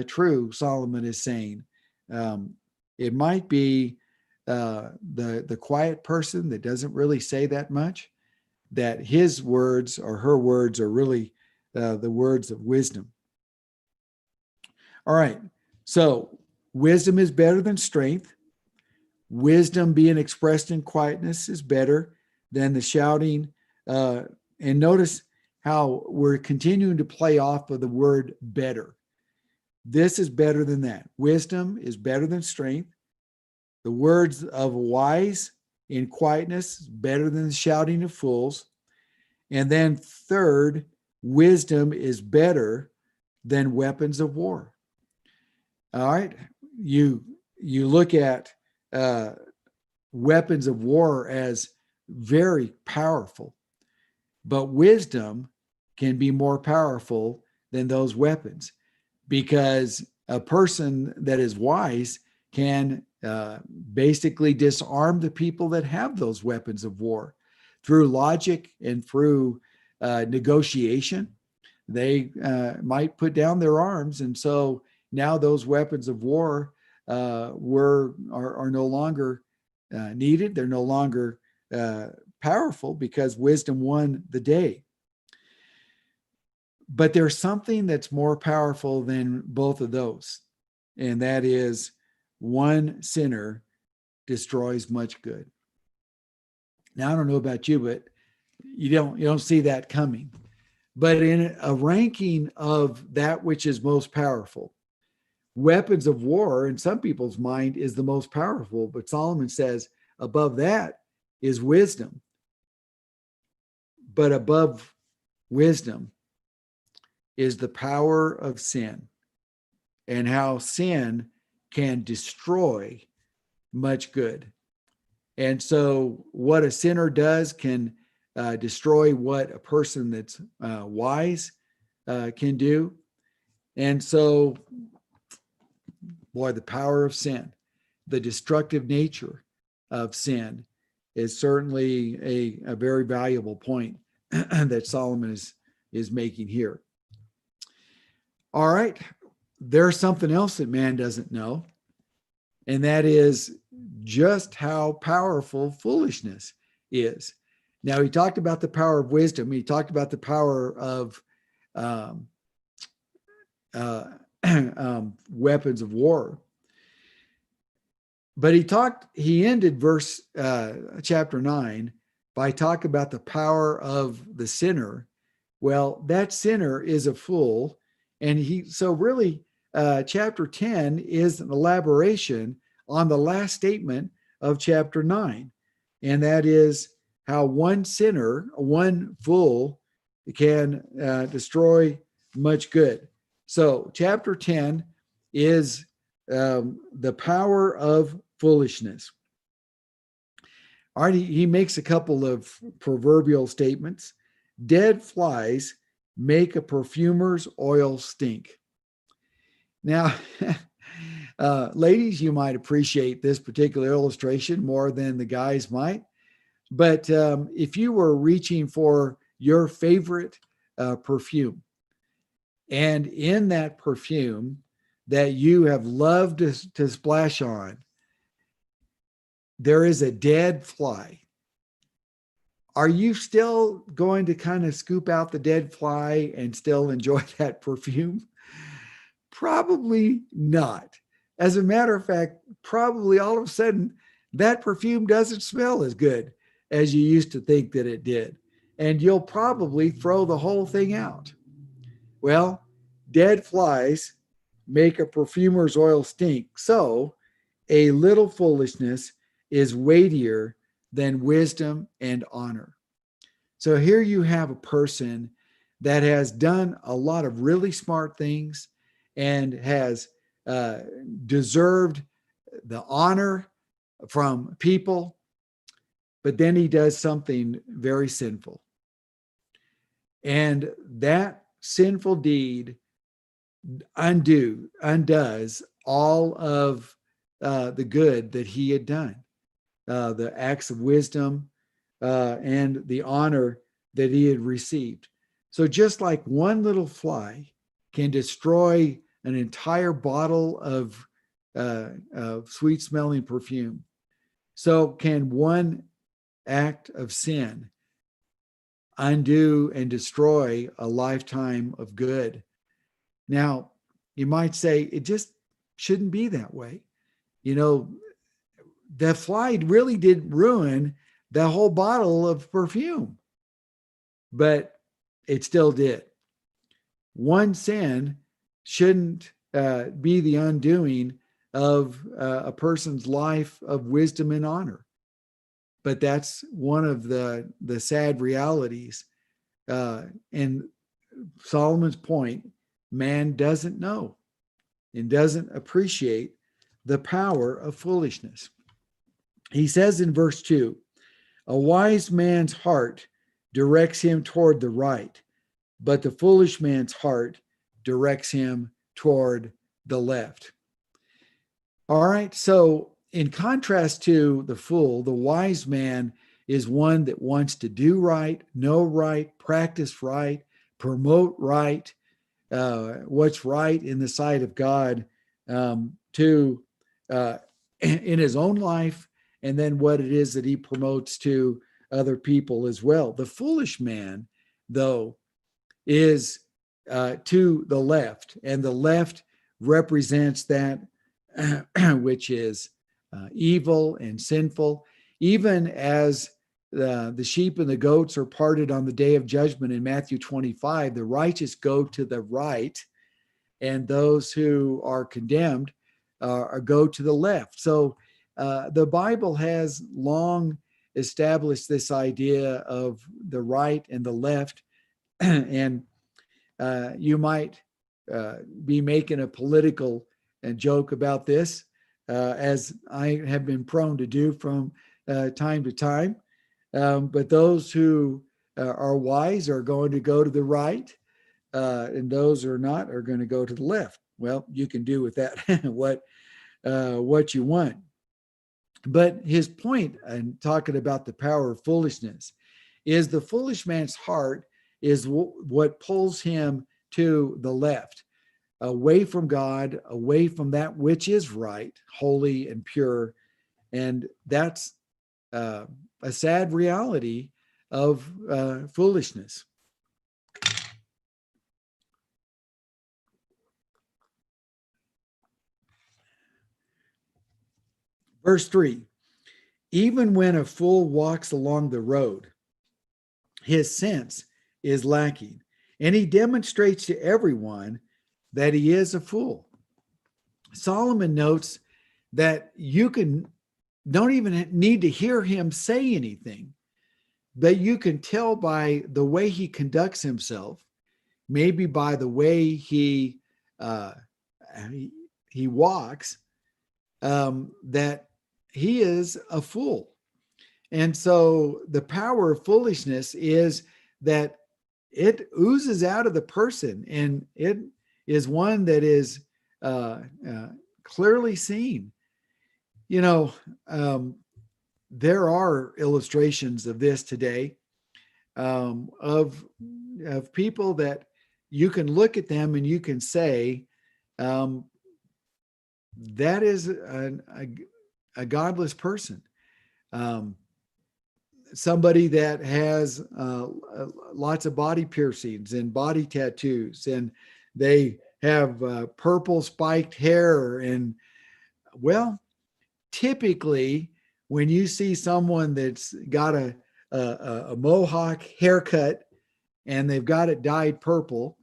Speaker 2: true, Solomon is saying. It might be the quiet person that doesn't really say that much, that his words or her words are really the words of wisdom. All right. So wisdom is better than strength. Wisdom being expressed in quietness is better than the shouting. And notice how we're continuing to play off of the word better. This is better than that. Wisdom is better than strength. The words of wise in quietness is better than the shouting of fools. And then third, wisdom is better than weapons of war. All right. You look at weapons of war as very powerful, but wisdom can be more powerful than those weapons, because a person that is wise can basically disarm the people that have those weapons of war through logic and through negotiation. They might put down their arms, and so now those weapons of war are no longer needed. They're no longer powerful because wisdom won the day. But there's something that's more powerful than both of those, and that is one sinner destroys much good. Now, I don't know about you, but you don't see that coming. But in a ranking of that which is most powerful, weapons of war in some people's mind is the most powerful, but Solomon says above that is wisdom. But above wisdom is the power of sin, and how sin can destroy much good. And so what a sinner does can destroy what a person that's wise can do. And so, boy, the power of sin, the destructive nature of sin is certainly a very valuable point that Solomon is making here. All right. There's something else that man doesn't know, and that is just how powerful foolishness is. Now, he talked about the power of wisdom. He talked about the power of weapons of war. But he ended chapter 9 by talking about the power of the sinner. Well, that sinner is a fool. And chapter 10 is an elaboration on the last statement of chapter 9. And that is how one sinner, one fool, can destroy much good. So chapter 10 is the power of foolishness. All right, he makes a couple of proverbial statements. Dead flies make a perfumer's oil stink. Now, ladies, you might appreciate this particular illustration more than the guys might. But if you were reaching for your favorite perfume, and in that perfume that you have loved to splash on, there is a dead fly, are you still going to kind of scoop out the dead fly and still enjoy that perfume? Probably not. As a matter of fact, probably all of a sudden, that perfume doesn't smell as good as you used to think that it did. And you'll probably throw the whole thing out. Well, dead flies make a perfumer's oil stink. So a little foolishness is weightier than wisdom and honor. So here you have a person that has done a lot of really smart things and has deserved the honor from people, but then he does something very sinful. And that sinful deed undoes all of the good that he had done. The acts of wisdom, and the honor that he had received. So just like one little fly can destroy an entire bottle of sweet smelling perfume, so can one act of sin undo and destroy a lifetime of good. Now, you might say it just shouldn't be that way. You know, the fly really did ruin the whole bottle of perfume, but it still did. One sin shouldn't be the undoing of a person's life of wisdom and honor. But that's one of the sad realities. And Solomon's point, man doesn't know and doesn't appreciate the power of foolishness. He says in verse 2, a wise man's heart directs him toward the right, but the foolish man's heart directs him toward the left. All right, so in contrast to the fool, the wise man is one that wants to do right, know right, practice right, promote right, what's right in the sight of God, to in his own life, and then what it is that he promotes to other people as well. The foolish man, though, is to the left, and the left represents that which is evil and sinful, even as the sheep and the goats are parted on the day of judgment in Matthew 25. The righteous go to the right, and those who are condemned go to the left. So the Bible has long established this idea of the right and the left, and you might be making a political joke about this, as I have been prone to do from time to time. But those who are wise are going to go to the right, and those who are not are going to go to the left. Well, you can do with that what you want. But his point in talking about the power of foolishness is the foolish man's heart is what pulls him to the left, away from God, away from that which is right, holy, and pure. And that's a sad reality of foolishness. Verse 3, even when a fool walks along the road, his sense is lacking, and he demonstrates to everyone that he is a fool. Solomon notes that you don't even need to hear him say anything, but you can tell by the way he conducts himself, maybe by the way he walks, that he is a fool. And so the power of foolishness is that it oozes out of the person, and it is one that is clearly seen. You know, there are illustrations of this today, of people that you can look at them and you can say, that is a godless person. Somebody that has lots of body piercings and body tattoos, and they have purple spiked hair. And well, typically when you see someone that's got a mohawk haircut and they've got it dyed purple,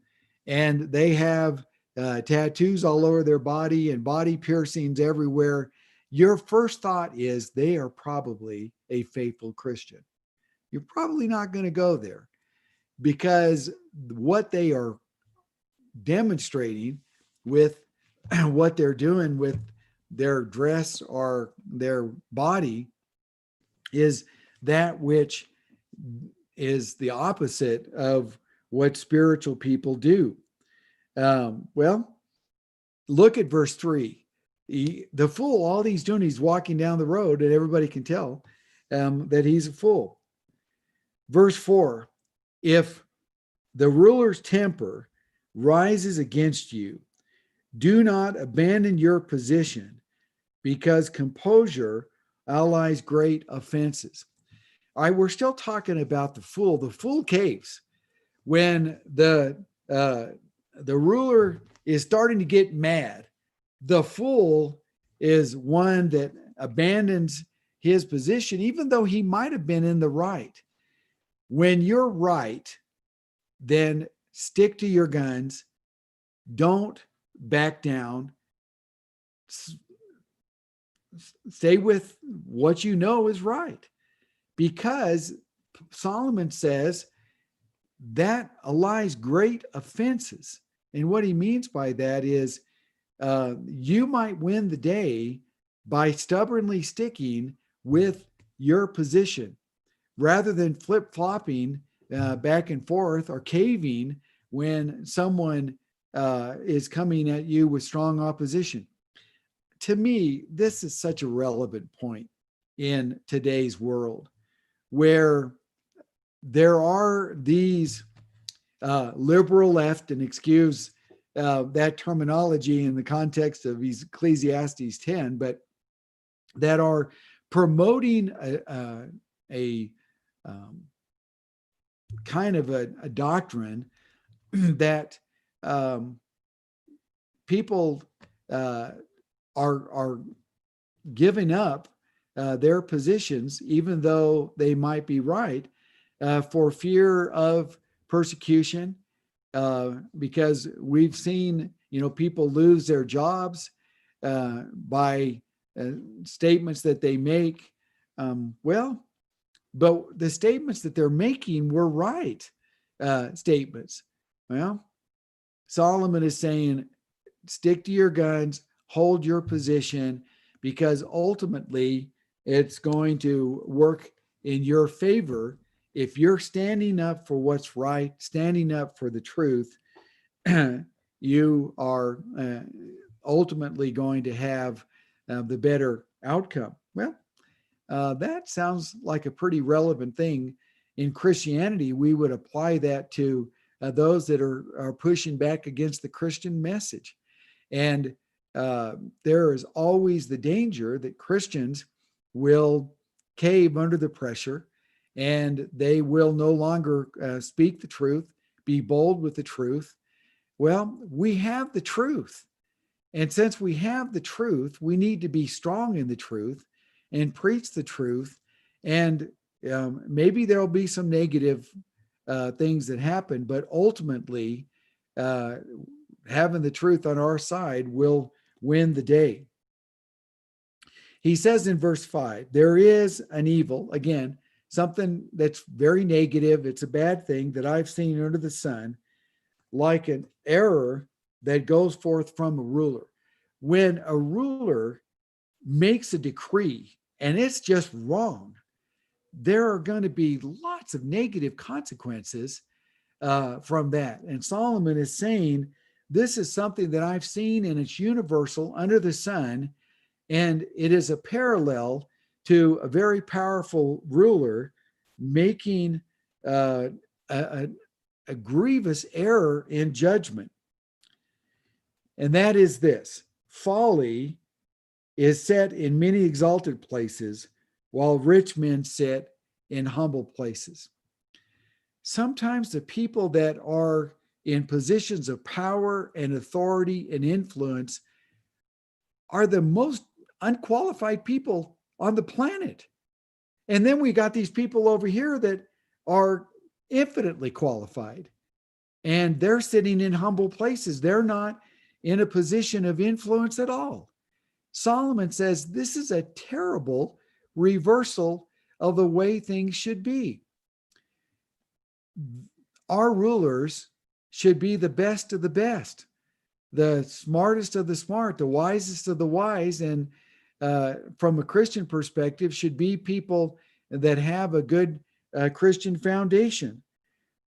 Speaker 2: and they have tattoos all over their body and body piercings everywhere, your first thought is they are probably a faithful Christian. You're probably not going to go there, because what they are demonstrating with what they're doing with their dress or their body is that which is the opposite of what spiritual people do. Well, look at verse 3. The fool, all he's doing, he's walking down the road, and everybody can tell that he's a fool. Verse 4, if the ruler's temper rises against you, do not abandon your position, because composure allies great offenses. All right, we're still talking about the fool. The fool caves when the ruler is starting to get mad. The fool is one that abandons his position, even though he might have been in the right. When you're right, then stick to your guns. Don't back down. Stay with what you know is right. Because Solomon says that allies great offenses. And what he means by that is you might win the day by stubbornly sticking with your position rather than flip-flopping back and forth or caving when someone is coming at you with strong opposition. To me, this is such a relevant point in today's world where there are these liberal left, and excuse that terminology in the context of Ecclesiastes 10, but that are promoting a kind of a doctrine that people are giving up their positions, even though they might be right, for fear of persecution, because we've seen, people lose their jobs by statements that they make. But the statements that they're making were right statements. Well, Solomon is saying, stick to your guns, hold your position, because ultimately it's going to work in your favor. If you're standing up for what's right, standing up for the truth, you are ultimately going to have the better outcome. Well, that sounds like a pretty relevant thing in Christianity. We would apply that to those that are pushing back against the Christian message. And there is always the danger that Christians will cave under the pressure, and they will no longer speak the truth, be bold with the truth. Well, we have the truth. And since we have the truth, we need to be strong in the truth and preach the truth. And maybe there'll be some negative things that happen, but ultimately, having the truth on our side will win the day. He says in verse 5, there is an evil, again, something that's very negative. It's a bad thing that I've seen under the sun, like an error that goes forth from a ruler. When a ruler makes a decree and it's just wrong, there are going to be lots of negative consequences from that. And Solomon is saying, this is something that I've seen, and it's universal under the sun, and it is a parallel to a very powerful ruler making a grievous error in judgment. And that is this: folly is set in many exalted places, while rich men sit in humble places. Sometimes the people that are in positions of power and authority and influence are the most unqualified people on the planet. And then we got these people over here that are infinitely qualified, and they're sitting in humble places. They're not in a position of influence at all. Solomon says this is a terrible reversal of the way things should be. Our rulers should be the best of the best, the smartest of the smart, the wisest of the wise, and from a Christian perspective, should be people that have a good Christian foundation.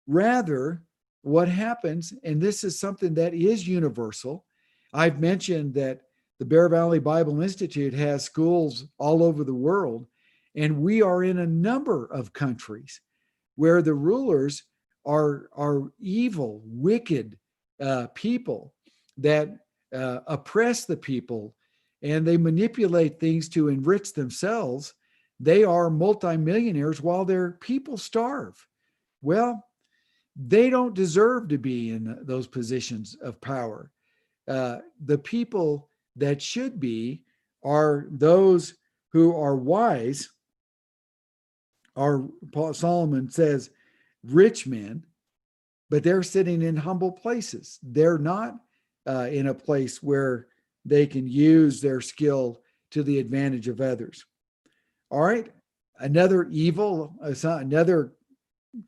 Speaker 2: Rather, what happens, and this is something that is universal, I've mentioned that the Bear Valley Bible Institute has schools all over the world, and we are in a number of countries where the rulers are evil, wicked people that oppress the people, and they manipulate things to enrich themselves. They are multimillionaires while their people starve. Well, they don't deserve to be in those positions of power. The people that should be are those who are wise. Solomon says, rich men, but they're sitting in humble places. They're not in a place where they can use their skill to the advantage of others. All right. Another evil, another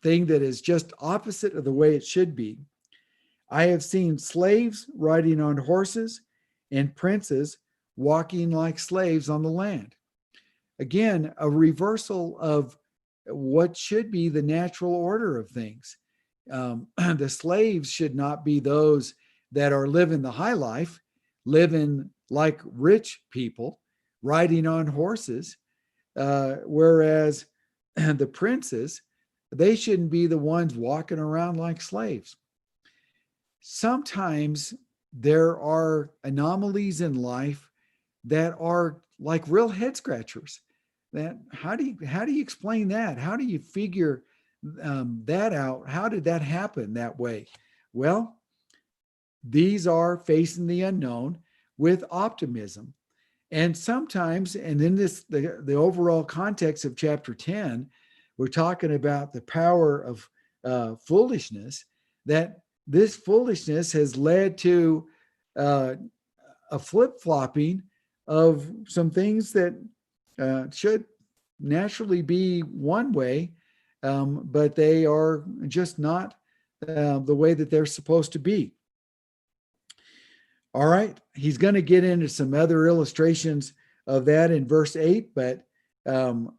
Speaker 2: thing that is just opposite of the way it should be. I have seen slaves riding on horses and princes walking like slaves on the land. Again, a reversal of what should be the natural order of things. The slaves should not be those that are living the high life, living like rich people, riding on horses, whereas the princes, they shouldn't be the ones walking around like slaves. Sometimes there are anomalies in life that are like real head scratchers. That how do you explain that? How do you figure that out? How did that happen that way? Well, these are facing the unknown with optimism. And sometimes, and in the overall context of chapter 10, we're talking about the power of foolishness, that this foolishness has led to a flip-flopping of some things that should naturally be one way, but they are just not the way that they're supposed to be. All right, he's going to get into some other illustrations of that in verse 8, but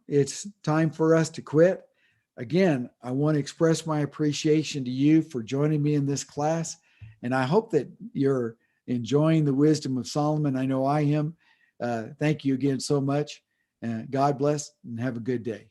Speaker 2: it's time for us to quit. Again, I want to express my appreciation to you for joining me in this class, and I hope that you're enjoying the wisdom of Solomon. I know I am. Thank you again so much. God bless and have a good day.